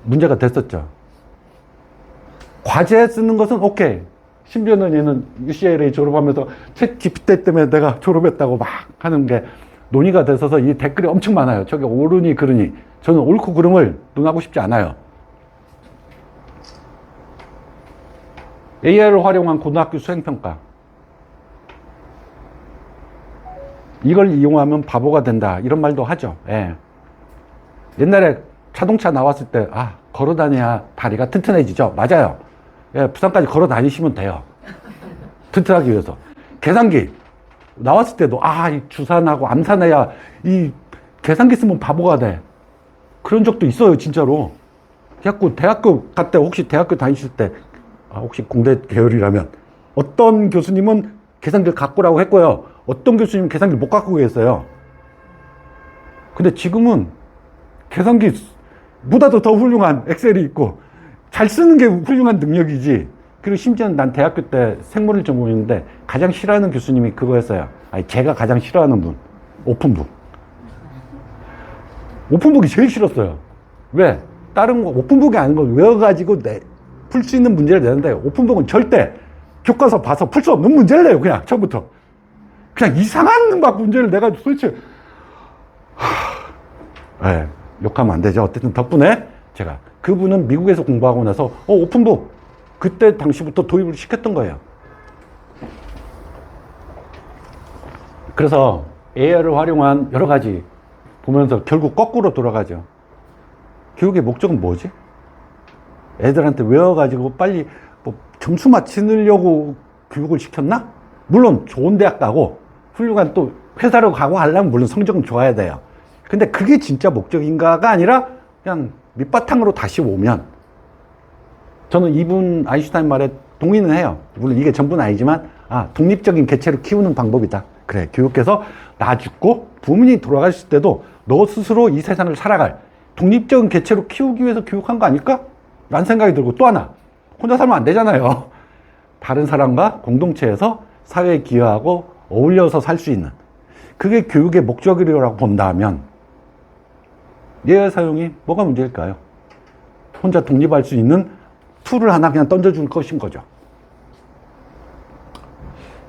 문제가 됐었죠. 과제 쓰는 것은 오케이. 심지어는 얘는 UCLA 졸업하면서 챗 GPT 때문에 내가 졸업했다고 막 하는 게 논의가 됐어서 이 댓글이 엄청 많아요. 저게 옳으니 그르니. 저는 옳고 그름을 논하고 싶지 않아요. AI를 활용한 고등학교 수행평가. 이걸 이용하면 바보가 된다. 이런 말도 하죠. 예. 옛날에 자동차 나왔을 때, 걸어 다녀야 다리가 튼튼해지죠. 맞아요. 예, 부산까지 걸어 다니시면 돼요. 튼튼하기 위해서. 계산기. 나왔을 때도, 이 주산하고 암산해야 이 계산기 쓰면 바보가 돼. 그런 적도 있어요, 진짜로. 그래갖고 대학교 갈 때, 혹시 대학교 다니실 때, 혹시 공대 계열이라면, 어떤 교수님은 계산기를 갖고 오라고 했고요. 어떤 교수님은 계산기를 못 갖고 계셨어요. 근데 지금은 계산기보다도 더 훌륭한 엑셀이 있고, 잘 쓰는 게 훌륭한 능력이지. 그리고 심지어는 난 대학교 때 생물을 전공했는데 가장 싫어하는 교수님이 그거였어요. 제가 가장 싫어하는 분. 오픈북. 오픈북이 제일 싫었어요. 왜? 다른 거, 오픈북이 아닌 걸 외워가지고 풀 수 있는 문제를 내는데 오픈북은 절대 교과서 봐서 풀 수 없는 문제를 내요. 그냥 처음부터. 그냥 이상한 막 문제를 내가 도대체 네, 욕하면 안 되죠. 어쨌든 덕분에 제가 그분은 미국에서 공부하고 나서 오픈북 그때 당시부터 도입을 시켰던 거예요. 그래서 AI를 활용한 여러 가지 보면서 결국 거꾸로 돌아가죠. 교육의 목적은 뭐지? 애들한테 외워가지고 빨리 뭐 점수 맞추려고 교육을 시켰나? 물론 좋은 대학 가고 훌륭한 또 회사로 가고 하려면 물론 성적은 좋아야 돼요. 근데 그게 진짜 목적인가가 아니라 그냥 밑바탕으로 다시 오면 저는 이분 아인슈타인 말에 동의는 해요. 물론 이게 전부는 아니지만 독립적인 개체를 키우는 방법이다. 그래, 교육해서 나 죽고 부모님이 돌아가실 때도 너 스스로 이 세상을 살아갈 독립적인 개체로 키우기 위해서 교육한 거 아닐까? 라는 생각이 들고 또 하나, 혼자 살면 안 되잖아요. 다른 사람과 공동체에서 사회에 기여하고 어울려서 살 수 있는 그게 교육의 목적이라고 본다면 AI 사용이 뭐가 문제일까요? 혼자 독립할 수 있는 툴을 하나 그냥 던져줄 것인 거죠.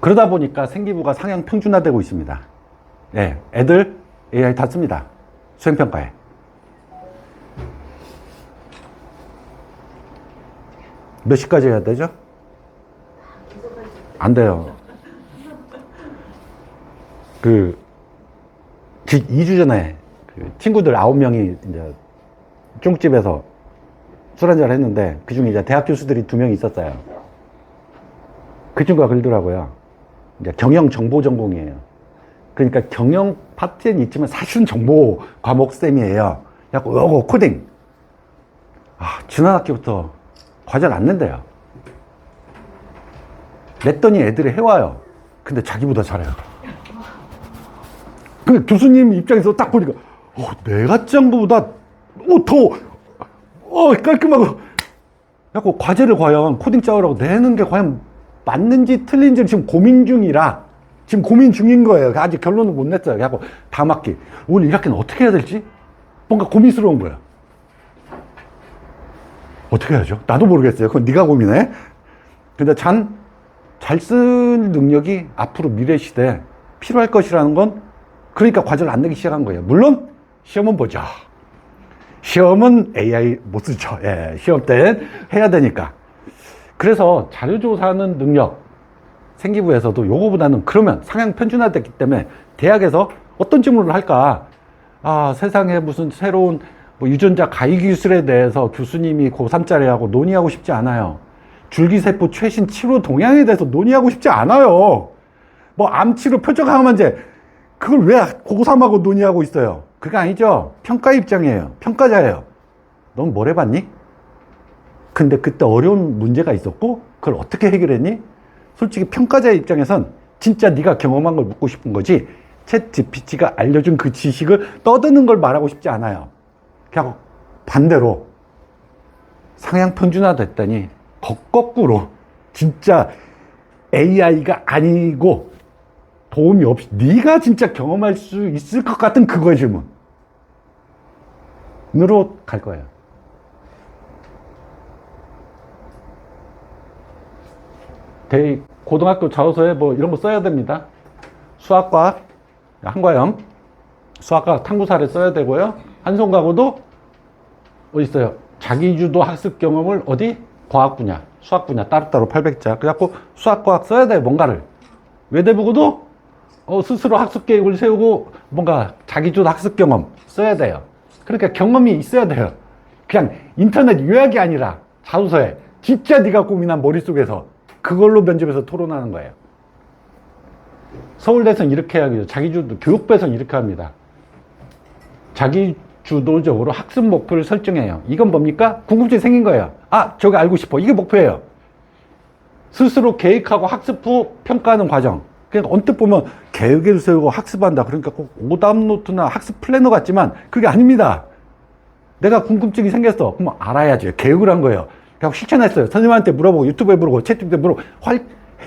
그러다 보니까 생기부가 상향 평준화되고 있습니다. 예, 애들 AI 다 씁니다. 수행평가에. 몇 시까지 해야 되죠? 안 돼요. 2주 전에 친구들 9명이 이제 중국집에서 술 한잔 했는데 그 중에 이제 대학 교수들이 2명 있었어요. 그 친구가 그러더라고요. 이제 경영 정보 전공이에요. 그러니까 경영 파트는 있지만 사실은 정보 과목 쌤이에요. 약간 요거 코딩. 지난 학기부터 과제를 안 낸대요. 냈더니 애들이 해와요. 근데 자기보다 잘해요. 그 교수님 입장에서 딱 보니까 내가 짠 거보다 더 깔끔하고 약간 과제를 과연 코딩 짜오라고 내는 게 과연 맞는지 틀린지 지금 고민 중이라 지금 고민 중인 거예요. 아직 결론은 못 냈어요. 그래갖고 다음 학기 오늘 1학기는 어떻게 해야 될지 뭔가 고민스러운 거야. 어떻게 해야죠? 나도 모르겠어요. 그건 네가 고민해. 근데 잘 쓸 능력이 앞으로 미래 시대에 필요할 것이라는 건 그러니까 과제를 안 내기 시작한 거예요. 물론 시험은 보죠. 시험은 AI 못 쓰죠. 예, 시험 때는 해야 되니까. 그래서 자료조사하는 능력 생기부에서도 요거보다는 그러면 상향 편준화됐기 때문에 대학에서 어떤 질문을 할까? 세상에 무슨 새로운 유전자 가위 기술에 대해서 교수님이 고3짜리하고 논의하고 싶지 않아요. 줄기세포 최신 치료 동향에 대해서 논의하고 싶지 않아요. 암치료 표적 항암제 그걸 왜 고3하고 논의하고 있어요? 그게 아니죠. 평가 입장이에요. 평가자예요. 넌 뭘 해봤니? 근데 그때 어려운 문제가 있었고 그걸 어떻게 해결했니? 솔직히 평가자의 입장에선 진짜 네가 경험한 걸 묻고 싶은 거지 챗 GPT가 알려준 그 지식을 떠드는 걸 말하고 싶지 않아요. 그냥 반대로 상향 평준화 됐더니 거꾸로 진짜 AI가 아니고 도움이 없이 네가 진짜 경험할 수 있을 것 같은 그거의 질문으로 갈 거예요. 고등학교 자소서에 뭐 이런 거 써야 됩니다. 수학과학 한과형, 수학과학 탐구사를 써야 되고요. 한송가고도 어디 있어요? 자기주도 학습 경험을 어디? 과학 분야, 수학 분야 따로따로 800자. 그래갖고 수학과학 써야 돼요. 뭔가를. 외대부고도 스스로 학습 계획을 세우고 뭔가 자기주도 학습 경험 써야 돼요. 그러니까 경험이 있어야 돼요. 그냥 인터넷 요약이 아니라 자소서에 진짜 네가 고민한 머릿속에서 그걸로 면접에서 토론하는 거예요. 서울대에서는 이렇게 하고요. 자기주도 교육부에서는 이렇게 합니다. 자기주도적으로 학습 목표를 설정해요. 이건 뭡니까? 궁금증이 생긴 거예요. 아, 저거 알고 싶어. 이게 목표예요. 스스로 계획하고 학습 후 평가하는 과정. 그냥 언뜻 보면 계획을 세우고 학습한다. 그러니까 꼭 오답 노트나 학습 플래너 같지만 그게 아닙니다. 내가 궁금증이 생겼어. 그럼 알아야죠. 계획을 한 거예요. 그냥 실천했어요. 선생님한테 물어보고 유튜브에 물어보고 채팅에 물어보고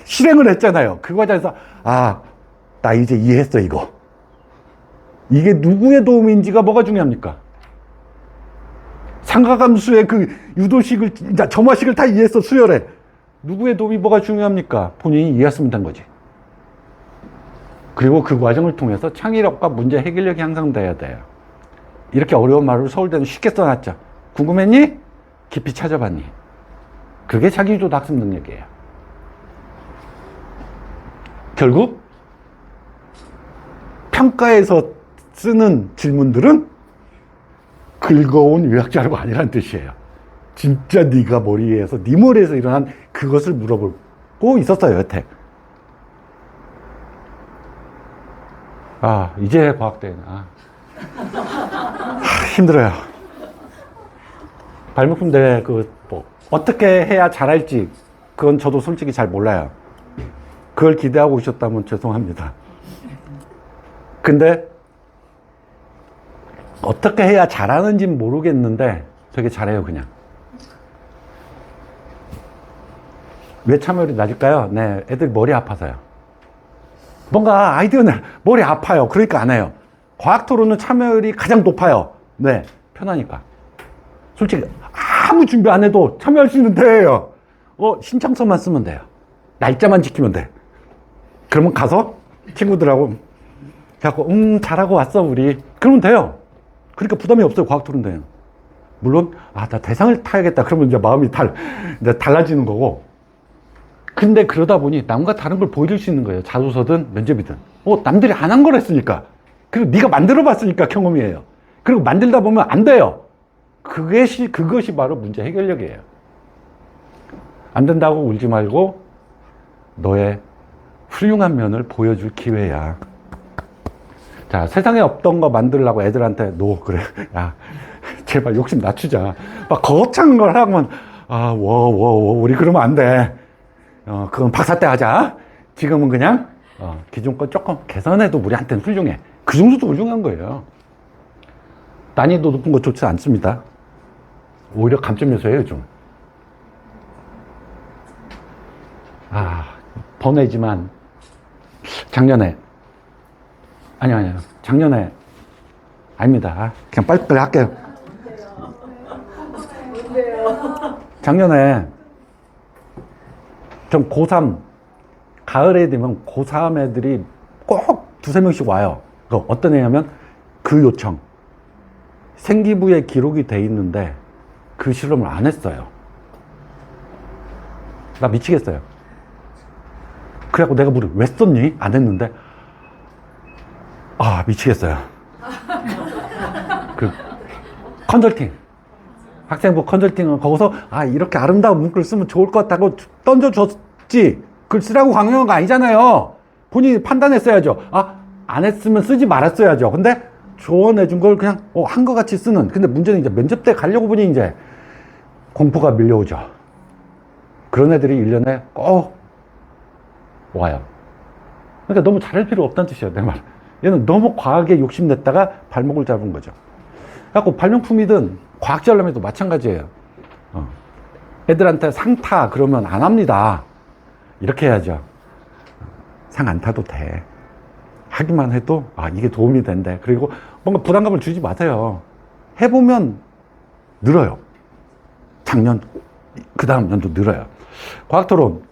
실행을 했잖아요. 그 과정에서 아, 나 이제 이해했어 이거. 이게 누구의 도움인지가 뭐가 중요합니까? 상가감수의 그 유도식을 점화식을 다 이해했어 수열에. 누구의 도움이 뭐가 중요합니까? 본인이 이해했으면 된 거지. 그리고 그 과정을 통해서 창의력과 문제 해결력이 향상돼야 돼요. 이렇게 어려운 말을 서울대는 쉽게 써놨죠. 궁금했니? 깊이 찾아봤니? 그게 자기주도 학습 능력이에요. 결국 평가에서 쓰는 질문들은 긁어온 요약자료가 아니란 뜻이에요. 진짜 네가 머리에서 네 머리에서 일어난 그것을 물어보고 있었어요. 여태. 아, 이제 과학대회는 힘들어요. 발명품 대회 어떻게 해야 잘할지 그건 저도 솔직히 잘 몰라요. 그걸 기대하고 오셨다면 죄송합니다. 근데 어떻게 해야 잘하는지는 모르겠는데 되게 잘해요. 그냥. 왜 참여율이 낮을까요? 네, 애들이 머리 아파서요. 뭔가 아이디어는 머리 아파요. 그러니까 안 해요. 과학 토론은 참여율이 가장 높아요. 네, 편하니까. 솔직히 아무 준비 안 해도 참여할 수 있는 대회예요. 신청서만 쓰면 돼요. 날짜만 지키면 돼. 그러면 가서 친구들하고 잘하고 왔어 우리. 그러면 돼요. 그러니까 부담이 없어요. 과학 토론 대회는. 물론 나 대상을 타야겠다. 그러면 이제 마음이 이제 달라지는 거고. 근데 그러다 보니 남과 다른 걸 보여줄 수 있는 거예요. 자소서든 면접이든. 남들이 안 한 걸 했으니까. 그리고 네가 만들어 봤으니까 경험이에요. 그리고 만들다 보면 안 돼요. 그것이 바로 문제 해결력이에요. 안 된다고 울지 말고 너의 훌륭한 면을 보여줄 기회야. 자, 세상에 없던 거 만들려고 애들한테 그래. 야, 제발 욕심 낮추자. 막 거창한 걸 하면 우리 그러면 안 돼. 그건 박사 때 하자. 지금은 그냥 기존 거 조금 개선해도 우리한테는 훌륭해. 그 정도도 훌륭한 거예요. 난이도 높은 거 좋지 않습니다. 오히려 감점 요소예요, 요즘. 번외지만 작년에 아니요. 작년에 아닙니다. 그냥 빨리빨리 할게요. 작년에 전 고3 가을에 되면 고3 애들이 꼭 두세 명씩 와요. 어떤 애냐면 그 요청 생기부에 기록이 돼 있는데 그 실험을 안 했어요. 나 미치겠어요. 그래갖고 내가 왜 썼니? 안 했는데 미치겠어요. 그 컨설팅 학생부 컨설팅은 거기서 이렇게 아름다운 문구를 쓰면 좋을 것 같다고 던져줬지. 그걸 쓰라고 강요한 거 아니잖아요. 본인이 판단했어야죠. 안 했으면 쓰지 말았어야죠. 근데 조언해 준 걸 그냥 한 것 같이 쓰는. 근데 문제는 이제 면접 때 가려고 보니 이제 공포가 밀려오죠. 그런 애들이 1년에 꼭 와요. 그러니까 너무 잘할 필요 없다는 뜻이에요, 내 말. 얘는 너무 과하게 욕심냈다가 발목을 잡은 거죠. 그래갖고 발명품이든 과학자라면도 마찬가지예요. 애들한테 상 타 그러면 안 합니다. 이렇게 해야죠. 상 안 타도 돼. 하기만 해도 이게 도움이 된대. 그리고 뭔가 부담감을 주지 마세요. 해보면 늘어요. 작년 그 다음 년도 늘어요. 과학토론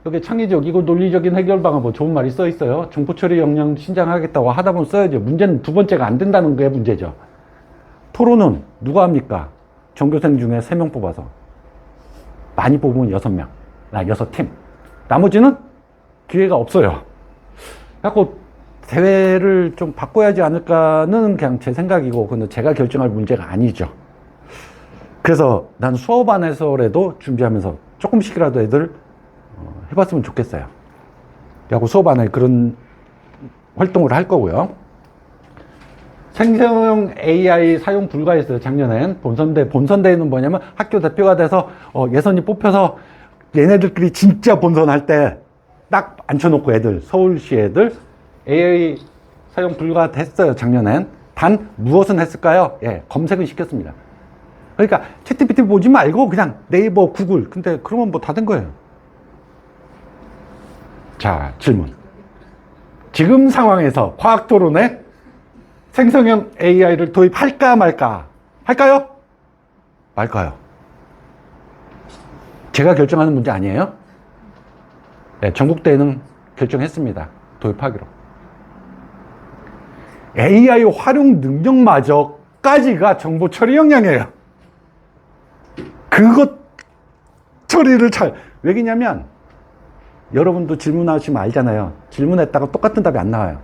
여기 창의적 이거 논리적인 해결 방안 뭐 좋은 말이 써 있어요. 정보 처리 역량 신장하겠다고 하다 보면 써야죠. 문제는 두 번째가 안 된다는 게 문제죠. 토론은 누가 합니까? 전교생 중에 3명 뽑아서 많이 뽑으면 6명 6팀 나머지는 기회가 없어요. 그래갖고 대회를 좀 바꿔야 하지 않을까는 그냥 제 생각이고, 근데 제가 결정할 문제가 아니죠. 그래서 난 수업 안에서라도 준비하면서 조금씩이라도 애들 해봤으면 좋겠어요. 그래갖고 수업 안에 그런 활동을 할 거고요. 생성형 AI 사용 불가했어요, 작년엔. 본선대회는 뭐냐면 학교 대표가 돼서 예선이 뽑혀서 얘네들끼리 진짜 본선할 때 딱 앉혀놓고 애들, 서울시 애들 AI 사용 불가했어요, 작년엔. 단 무엇은 했을까요? 예, 검색을 시켰습니다. 그러니까 챗GPT 보지 말고 그냥 네이버, 구글. 근데 그러면 뭐 다 된 거예요. 자, 질문. 지금 상황에서 과학토론에 생성형 AI를 도입할까 말까? 할까요? 말까요? 제가 결정하는 문제 아니에요? 네, 전국대회는 결정했습니다. 도입하기로. AI 활용 능력마저까지가 정보 처리 역량이에요. 그것 처리를 왜냐면 여러분도 질문하시면 알잖아요. 질문했다가 똑같은 답이 안 나와요.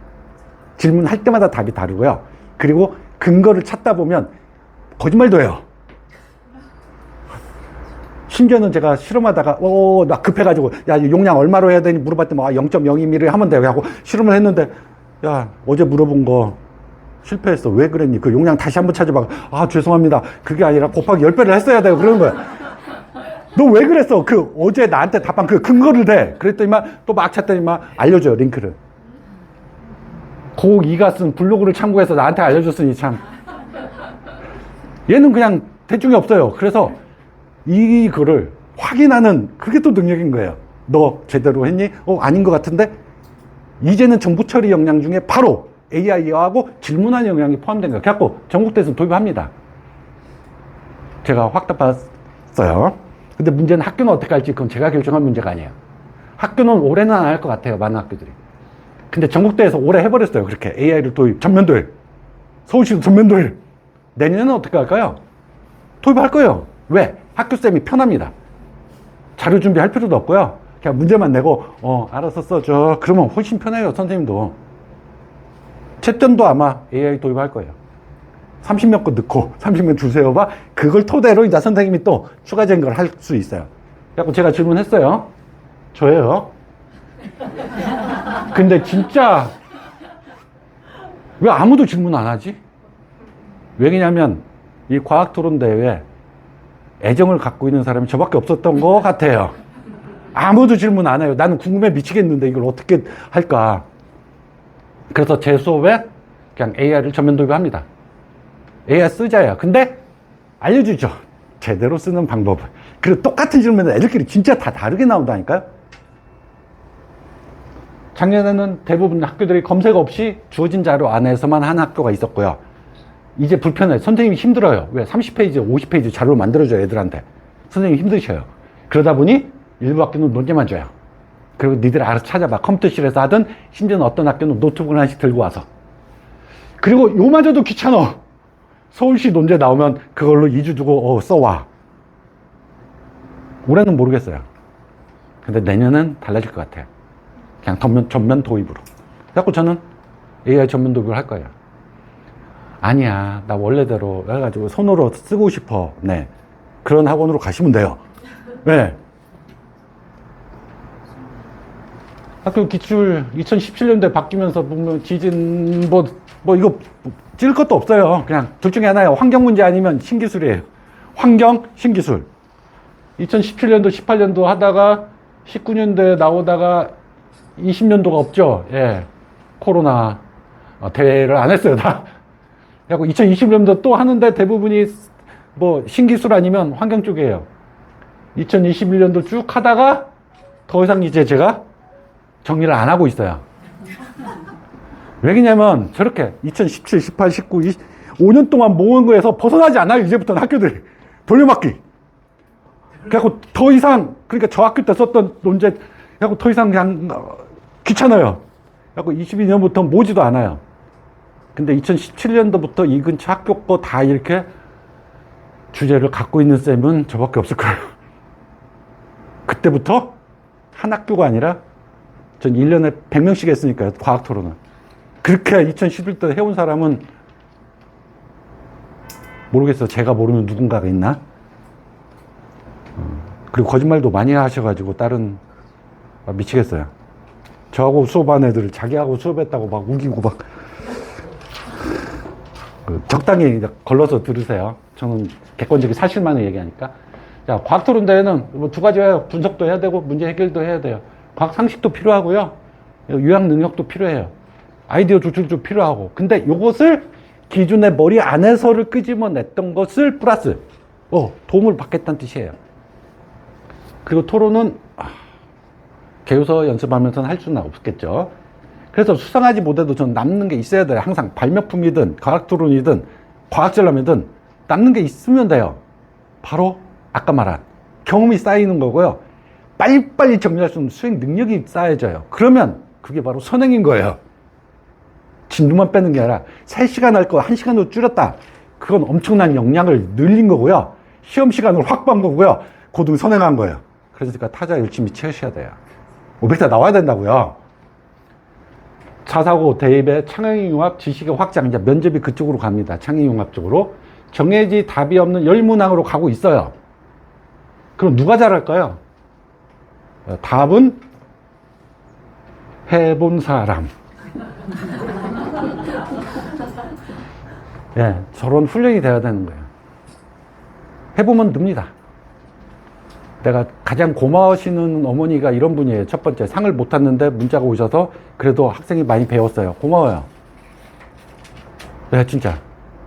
질문할 때마다 답이 다르고요. 그리고 근거를 찾다 보면 거짓말도 해요. 심지어는 제가 실험하다가 나 급해가지고 야 용량 얼마로 해야 되니 물어봤더니 0.02mm 하면 돼요 하고 실험을 했는데, 야 어제 물어본 거 실패했어. 왜 그랬니? 그 용량 다시 한번 찾아봐. 죄송합니다. 그게 아니라 곱하기 10배를 했어야 돼요. 그러는 거야. 너 왜 그랬어? 어제 나한테 답한 그 근거를 대. 그랬더니 또 막 찾더니 알려줘요, 링크를. 고2가 쓴 블로그를 참고해서 나한테 알려줬으니 참. 얘는 그냥 대중이 없어요. 그래서 이거를 확인하는 그게 또 능력인 거예요. 너 제대로 했니? 아닌 것 같은데? 이제는 정보 처리 역량 중에 바로 AI하고 질문하는 역량이 포함된 거예요. 그래갖고 전국대에서 도입합니다. 제가 확답받았어요. 근데 문제는 학교는 어떻게 할지 그건 제가 결정할 문제가 아니에요. 학교는 올해는 안 할 것 같아요, 많은 학교들이. 근데 전국대에서 올해 해버렸어요. 그렇게 AI를 도입, 전면 도입. 서울시도 전면 도입. 내년에는 어떻게 할까요? 도입할 거예요. 왜? 학교쌤이 편합니다. 자료 준비할 필요도 없고요. 그냥 문제만 내고 알아서 써줘. 그러면 훨씬 편해요, 선생님도. 채점도 아마 AI 도입할 거예요. 30명 거 넣고 30명 주세요 봐. 그걸 토대로 이제 선생님이 또 추가적인 걸 할 수 있어요. 그래서 제가 질문했어요. 저예요. 근데 진짜 왜 아무도 질문 안 하지? 왜냐면 이 과학토론대회에 애정을 갖고 있는 사람이 저밖에 없었던 것 같아요. 아무도 질문 안 해요. 나는 궁금해 미치겠는데 이걸 어떻게 할까? 그래서 제 수업에 그냥 AI를 전면 도입합니다. AI 쓰자예요. 근데 알려주죠. 제대로 쓰는 방법을. 그리고 똑같은 질문은 애들끼리 진짜 다 다르게 나온다니까요. 작년에는 대부분 학교들이 검색 없이 주어진 자료 안에서만 한 학교가 있었고요. 이제 불편해. 선생님이 힘들어요. 왜? 30페이지, 50페이지 자료를 만들어줘요, 애들한테. 선생님이 힘드셔요. 그러다 보니 일부 학교는 논제만 줘요. 그리고 니들 알아서 찾아봐. 컴퓨터실에서 하든, 심지어는 어떤 학교는 노트북을 하나씩 들고 와서. 그리고 요마저도 귀찮아. 서울시 논제 나오면 그걸로 2주 두고 써와. 올해는 모르겠어요. 근데 내년은 달라질 것 같아요. 그냥 전면 도입으로. 그래갖고 저는 AI 전면 도입을 할 거예요. 아니야, 나 원래대로 해가지고 손으로 쓰고 싶어. 네, 그런 학원으로 가시면 돼요. 네. 학교 기출 2017년도에 바뀌면서 보면 지진 뭐 이거 찔 것도 없어요. 그냥 둘 중에 하나예요. 환경 문제 아니면 신기술이에요. 환경, 신기술. 2017년도, 18년도 하다가 19년도에 나오다가 20년도가 없죠. 예. 코로나 대회를 안 했어요. 다. 그리고 2020년도 또 하는데 대부분이 뭐 신기술 아니면 환경 쪽이에요. 2021년도 쭉 하다가 더 이상 이제 제가 정리를 안 하고 있어요. 왜냐면 저렇게 2017, 18, 19, 20, 5년 동안 모은 거에서 벗어나지 않아요. 이제부터는 학교들이. 돌려막기. 그래갖고 더 이상, 그러니까 저 학교 때 썼던 논제, 그래갖고 더 이상 그냥 귀찮아요. 그래갖고 22년부터 모지도 않아요. 근데 2017년도부터 이 근처 학교 거 다 이렇게 주제를 갖고 있는 쌤은 저밖에 없을 거예요. 그때부터 한 학교가 아니라 전 1년에 100명씩 했으니까요. 과학 토론을. 그렇게 2011도 해온 사람은 모르겠어요. 제가 모르는 누군가가 있나? 그리고 거짓말도 많이 하셔가지고 다른 미치겠어요. 저하고 수업한 애들을 자기하고 수업했다고 막 우기고 막 적당히 걸러서 들으세요. 저는 객관적인 사실만을 얘기하니까. 자, 과학 토론 대회는 뭐 두 가지예요. 분석도 해야 되고 문제 해결도 해야 돼요. 과학 상식도 필요하고요. 유학 능력도 필요해요. 아이디어 조출도 필요하고. 근데 이것을 기존의 머리 안에서를 끄집어냈던 것을 플러스 도움을 받겠다는 뜻이에요. 그리고 토론은 개요서 연습하면서는 할 수는 없겠죠. 그래서 수상하지 못해도 전 남는 게 있어야 돼요. 항상 발명품이든 과학 토론이든 과학전람이든 남는 게 있으면 돼요. 바로 아까 말한 경험이 쌓이는 거고요. 빨리빨리 정리할 수 있는 수행 능력이 쌓여져요. 그러면 그게 바로 선행인 거예요. 진도만 빼는 게 아니라 3시간 할 거 1시간으로 줄였다. 그건 엄청난 역량을 늘린 거고요. 시험 시간을 확보한 거고요. 고등 선행한 거예요. 그러니까 타자 열심히 채우셔야 돼요. 500타 나와야 된다고요. 자사고 대입에 창의융합 지식의 확장, 이제 면접이 그쪽으로 갑니다. 창의융합 쪽으로. 정해지 답이 없는 열문항으로 가고 있어요. 그럼 누가 잘할까요? 답은 해본 사람. 예, 저런 훈련이 돼야 되는 거예요. 해보면 늡니다. 내가 가장 고마워하시는 어머니가 이런 분이에요. 첫 번째, 상을 못 탔는데 문자가 오셔서 그래도 학생이 많이 배웠어요. 고마워요. 네, 진짜.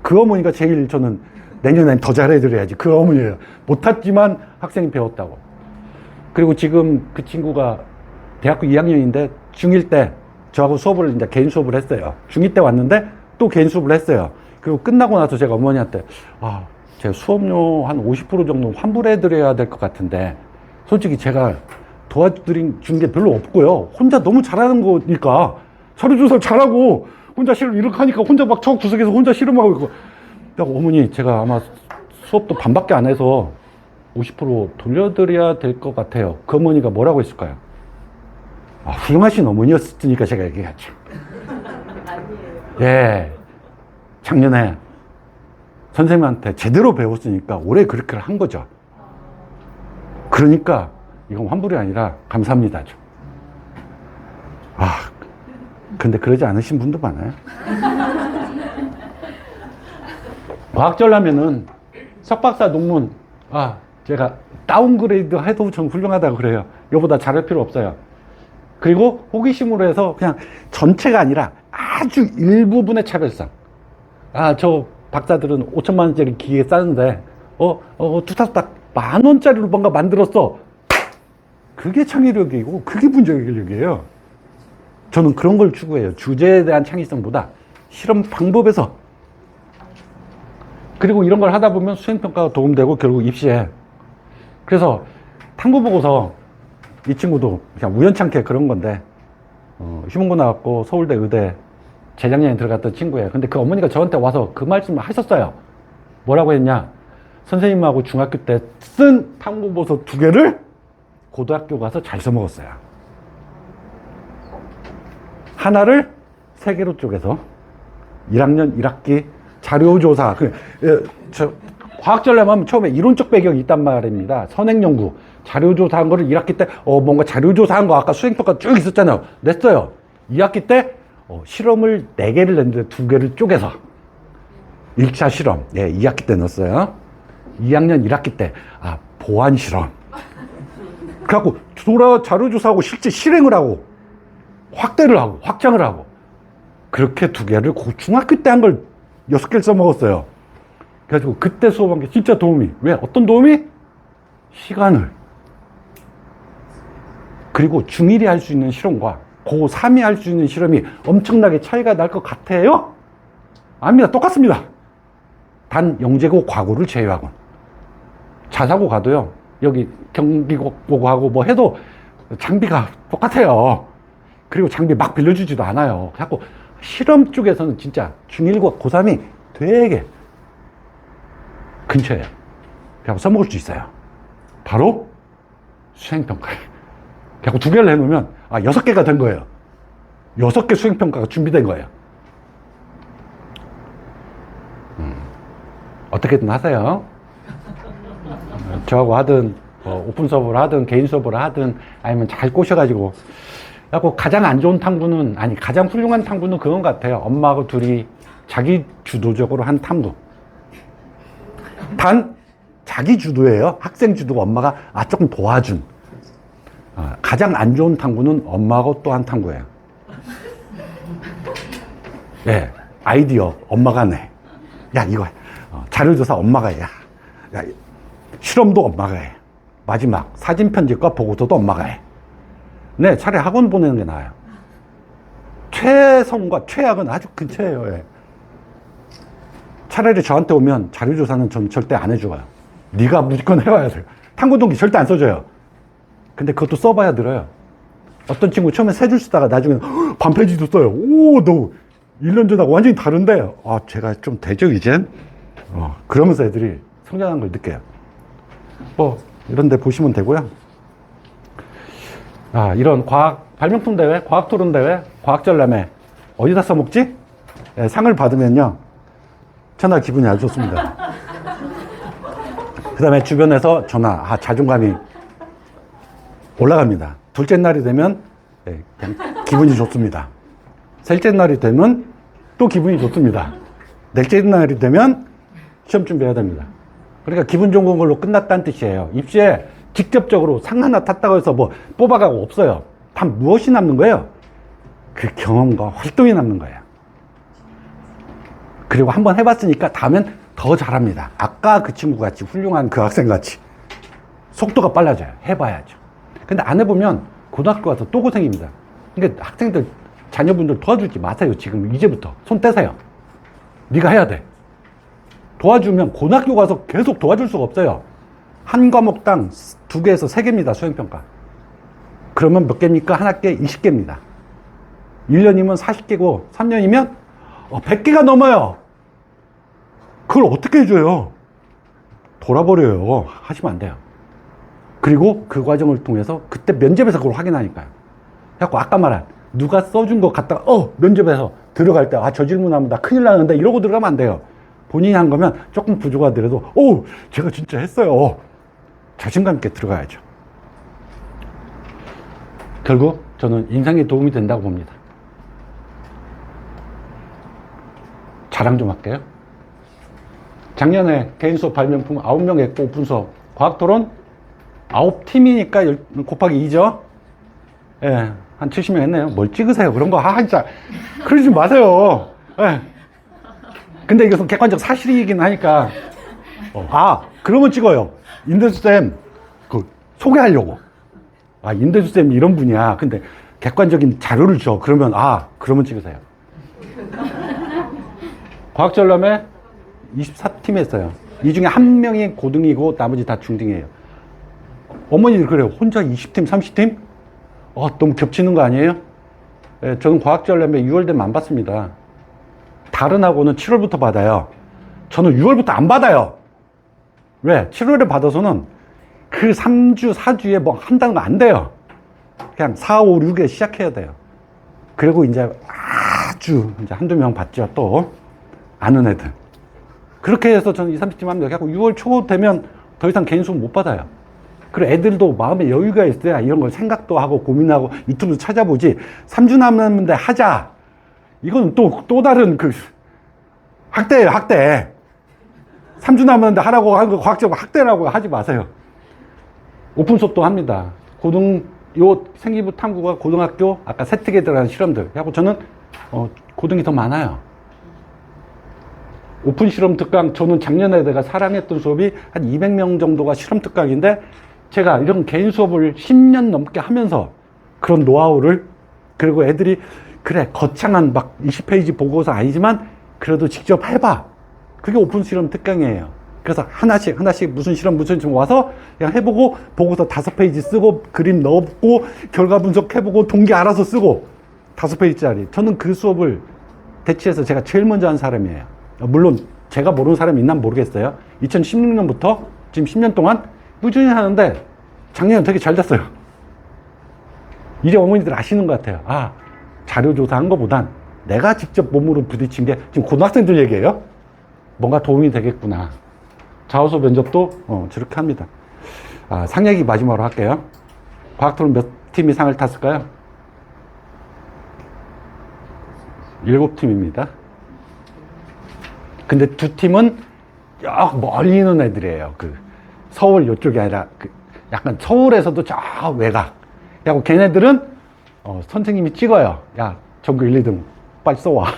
그 어머니가 제일 저는 내년엔 더 잘해드려야지. 그 어머니예요. 못 탔지만 학생이 배웠다고. 그리고 지금 그 친구가 대학교 2학년인데 중1 때 저하고 수업을 이제 개인 수업을 했어요. 중2 때 왔는데 또 개인 수업을 했어요. 그리고 끝나고 나서 제가 어머니한테 제 수업료 한 50% 정도 환불해드려야 될 것 같은데 솔직히 제가 도와준 게 별로 없고요. 혼자 너무 잘하는 거니까 자료조사 잘하고 혼자 실험 이렇게 하니까 혼자 막 저 구석에서 혼자 실험하고 있고. 어머니 제가 아마 수업도 반밖에 안 해서 50% 돌려드려야 될 것 같아요. 그 어머니가 뭐라고 했을까요? 훌륭하신 어머니였으니까 제가 얘기했죠. 예, 작년에 선생님한테 제대로 배웠으니까 올해 그렇게 한 거죠. 그러니까 이건 환불이 아니라 감사합니다죠. 근데 그러지 않으신 분도 많아요. 과학전라면은 석박사 논문 제가 다운그레이드 해도 전 훌륭하다고 그래요. 이거보다 잘할 필요 없어요. 그리고 호기심으로 해서 그냥 전체가 아니라 아주 일부분의 차별성. 저 박사들은 5천만 원짜리 기계 싸는데 투닥투닥 10,000원짜리로 뭔가 만들었어. 그게 창의력이고 그게 분석력이에요. 저는 그런 걸 추구해요. 주제에 대한 창의성보다 실험 방법에서. 그리고 이런 걸 하다 보면 수행평가가 도움되고 결국 입시에. 그래서 탐구보고서 이 친구도 그냥 우연찮게 그런 건데 휴문고 나왔고 서울대 의대 재작년에 들어갔던 친구예요. 근데 그 어머니가 저한테 와서 그 말씀을 하셨어요. 뭐라고 했냐? 선생님하고 중학교 때 쓴 탐구보고서 2개를 고등학교 가서 잘 써먹었어요. 하나를 세계로 쪼개서 1학년 1학기 자료조사. 과학전략 하면 처음에 이론적 배경이 있단 말입니다. 선행연구, 자료조사한 거를 1학기 때, 뭔가 자료조사한 거 아까 수행평가 쭉 있었잖아요. 냈어요. 2학기 때, 실험을 4개를 냈는데 2개를 쪼개서. 1차 실험, 예, 2학기 때 넣었어요. 2학년 1학기 때, 보안 실험. 그래갖고, 자료조사하고 실제 실행을 하고, 확대를 하고, 확장을 하고. 그렇게 2개를 중학교 때 한 걸 6개를 써먹었어요. 그래가지고 그때 수업한 게 진짜 도움이. 왜? 어떤 도움이? 시간을. 그리고 중1이 할 수 있는 실험과 고3이 할 수 있는 실험이 엄청나게 차이가 날 것 같아요? 아닙니다. 똑같습니다. 단 영재고 과고를 제외하고. 자사고 가도요. 여기 경기고 보고 뭐 해도 장비가 똑같아요. 그리고 장비 막 빌려주지도 않아요. 자꾸 실험 쪽에서는 진짜 중1과 고3이 되게 근처에요. 그래서 써먹을 수 있어요. 바로 수행평가. 그래서 2개를 해놓으면 6개가 된 거예요. 6개 수행평가가 준비된 거예요. 어떻게든 하세요. 저하고 하든 오픈 수업을 하든 개인 수업을 하든 아니면 잘 꼬셔가지고. 그래서 가장 안 좋은 탐구는 가장 훌륭한 탐구는 그건 같아요. 엄마하고 둘이 자기 주도적으로 한 탐구. 단 자기 주도예요. 학생 주도가 엄마가 조금 도와준. 가장 안 좋은 탐구는 엄마하고 또 한 탐구예요. 예, 아이디어 엄마가 내. 야 이거 자료조사 엄마가 해. 야 실험도 엄마가 해. 마지막 사진 편집과 보고서도 엄마가 해. 네, 차라리 학원 보내는 게 나아요. 최선과 최악은 아주 근처예요. 예. 차라리 저한테 오면 자료조사는 전 절대 안 해줘요. 네가 무조건 해와야 돼요. 탐구동기 절대 안 써줘요. 근데 그것도 써봐야 늘어요. 어떤 친구 처음에 3줄 쓰다가 나중에 반페이지도 써요. 오, 너 1년 전하고 완전히 다른데? 제가 좀 되죠, 이젠? 그러면서 애들이 성장한 걸 느껴요. 이런 데 보시면 되고요. 이런 과학 발명품 대회, 과학 토론 대회, 과학전람회 어디다 써먹지? 네, 상을 받으면요. 첫날 기분이 아주 좋습니다. 그 다음에 주변에서 전화, 자존감이 올라갑니다. 둘째 날이 되면 그냥 기분이 좋습니다. 셋째 날이 되면 또 기분이 좋습니다. 넷째 날이 되면 시험 준비해야 됩니다. 그러니까 기분 좋은 걸로 끝났다는 뜻이에요. 입시에 직접적으로 상 하나 탔다고 해서 뭐 뽑아가고 없어요. 다 무엇이 남는 거예요? 그 경험과 활동이 남는 거예요. 그리고 한번 해봤으니까 다음엔 더 잘합니다. 아까 그 친구 같이 훌륭한 그 학생 같이 속도가 빨라져요. 해봐야죠. 근데 안 해보면 고등학교 가서 또 고생입니다. 그러니까 학생들, 자녀분들 도와주지 마세요. 지금 이제부터 손 떼세요. 네가 해야 돼. 도와주면 고등학교 가서 계속 도와줄 수가 없어요. 한 과목당 2개에서 3개입니다. 수행평가. 그러면 몇 개입니까? 한 학기에 20개입니다. 1년이면 40개고 3년이면 100개가 넘어요. 그걸 어떻게 해줘요? 돌아버려요. 하시면 안 돼요. 그리고 그 과정을 통해서 그때 면접에서 그걸 확인하니까요. 그래갖고 아까 말한 누가 써준 거 갖다가 면접에서 들어갈 때 저 질문하면 나 큰일 나는데 이러고 들어가면 안 돼요. 본인이 한 거면 조금 부족하더라도 제가 진짜 했어요. 자신감 있게 들어가야죠. 결국 저는 인생에 도움이 된다고 봅니다. 자랑 좀 할게요. 작년에 개인 수업 발명품 9명 했고 오픈 수업 과학토론 9팀이니까 곱하기 2죠. 예, 한 70명 했네요. 뭘 찍으세요? 그런 거 진짜 그러지 마세요. 예. 근데 이것은 객관적 사실이긴 하니까 그러면 찍어요. 인대수쌤 소개하려고. 인대수쌤 이런 분이야. 근데 객관적인 자료를 줘. 그러면 그러면 찍으세요. 과학전람회 24팀 했어요. 이 중에 한 명이 고등이고 나머지 다 중등이에요. 어머니들 그래요. 혼자 20팀, 30팀? 너무 겹치는 거 아니에요? 예, 저는 과학전람회 6월 되면 안 받습니다. 다른 학원은 7월부터 받아요. 저는 6월부터 안 받아요. 왜? 7월에 받아서는 그 3주, 4주에 뭐 한다는 거 안 돼요. 그냥 4, 5, 6에 시작해야 돼요. 그리고 이제 아주 이제 한두 명 받죠. 또 아는 애들. 그렇게 해서 저는 2, 30팀 합니다. 그래서 6월 초 되면 더 이상 개인 수업 못 받아요. 그리고 애들도 마음에 여유가 있어야 이런 걸 생각도 하고 고민하고 유튜브 찾아보지. 3주 남았는데 하자. 이건 또 다른 그 학대예요, 학대. 3주 남았는데 하라고 하는 거 과학적으로 학대라고 하지 마세요. 오픈 수업도 합니다. 요 생기부 탐구가 고등학교 아까 세특에 들어간 실험들 하고 저는 고등이 더 많아요. 오픈 실험 특강, 저는 작년에 내가 사랑했던 수업이 한 200명 정도가 실험 특강인데 제가 이런 개인 수업을 10년 넘게 하면서 그런 노하우를, 그리고 애들이 그래 거창한 막 20페이지 보고서 아니지만 그래도 직접 해봐. 그게 오픈 실험 특강이에요. 그래서 하나씩 무슨 실험 와서 그냥 해보고 보고서 5페이지 쓰고 그림 넣고 결과 분석해보고 동기 알아서 쓰고 5페이지짜리. 저는 그 수업을 대치해서 제가 제일 먼저 한 사람이에요. 물론 제가 모르는 사람이 있나 모르겠어요. 2016년부터 지금 10년 동안 꾸준히 하는데 작년에 되게 잘 됐어요. 이제 어머니들 아시는 것 같아요. 아, 자료 조사한 것보단 내가 직접 몸으로 부딪힌 게, 지금 고등학생들 얘기예요. 뭔가 도움이 되겠구나. 자소서 면접도 저렇게 합니다. 아, 상 얘기 마지막으로 할게요. 과학토론 몇 팀이 상을 탔을까요? 7팀입니다. 근데 2팀은 역 멀리 있는 애들이에요. 그 서울 이쪽이 아니라 그 약간 서울에서도 저 외곽. 야고 걔네들은 선생님이 찍어요. 야, 전국 1, 2등 빨리 써와.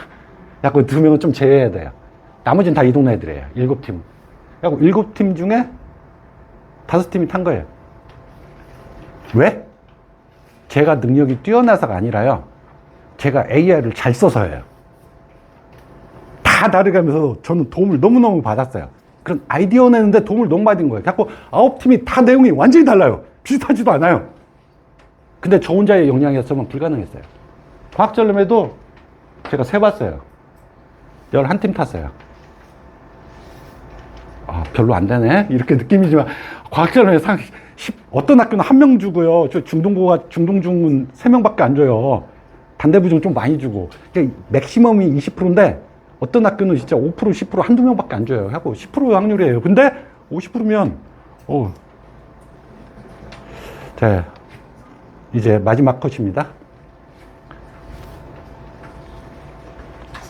야고 2명은 좀 제외해야 돼요. 나머지는 다 이 동네 애들이에요. 7팀. 야고 7팀 중에 5팀이 탄 거예요. 왜? 제가 능력이 뛰어나서가 아니라요. 제가 AI를 잘 써서예요. 다 다르면서 저는 도움을 너무너무 받았어요. 그런 아이디어 내는데 도움을 너무 받은 거예요. 자꾸 9팀이 다 내용이 완전히 달라요. 비슷하지도 않아요. 근데 저 혼자의 역량이었으면 불가능했어요. 과학전람회도 제가 세봤어요. 11팀 탔어요. 아, 별로 안 되네? 이렇게 느낌이지만, 과학전람회 어떤 학교는 1명 주고요. 저 중동중은 3명밖에 안 줘요. 단대부중 좀 많이 주고. 맥시멈이 20%인데, 어떤 학교는 진짜 5%, 10% 한두 명밖에 안 줘요. 하고 10% 확률이에요. 근데 50%면, 자, 이제 마지막 컷입니다.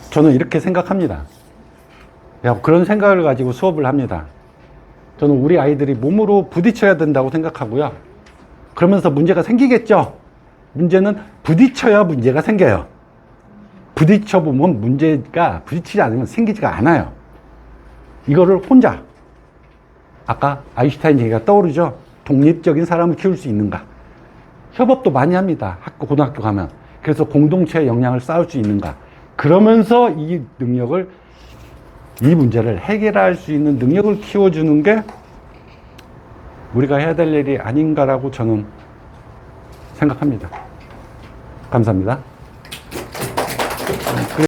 저는 이렇게 생각합니다. 그런 생각을 가지고 수업을 합니다. 저는 우리 아이들이 몸으로 부딪혀야 된다고 생각하고요. 그러면서 문제가 생기겠죠. 문제는 부딪혀야 문제가 생겨요. 부딪혀보면 문제가 부딪히지 않으면 생기지가 않아요. 이거를 혼자, 아까 아인슈타인 얘기가 떠오르죠. 독립적인 사람을 키울 수 있는가. 협업도 많이 합니다. 고등학교 가면. 그래서 공동체의 역량을 쌓을 수 있는가. 그러면서 이 문제를 해결할 수 있는 능력을 키워주는 게 우리가 해야 될 일이 아닌가라고 저는 생각합니다. 감사합니다.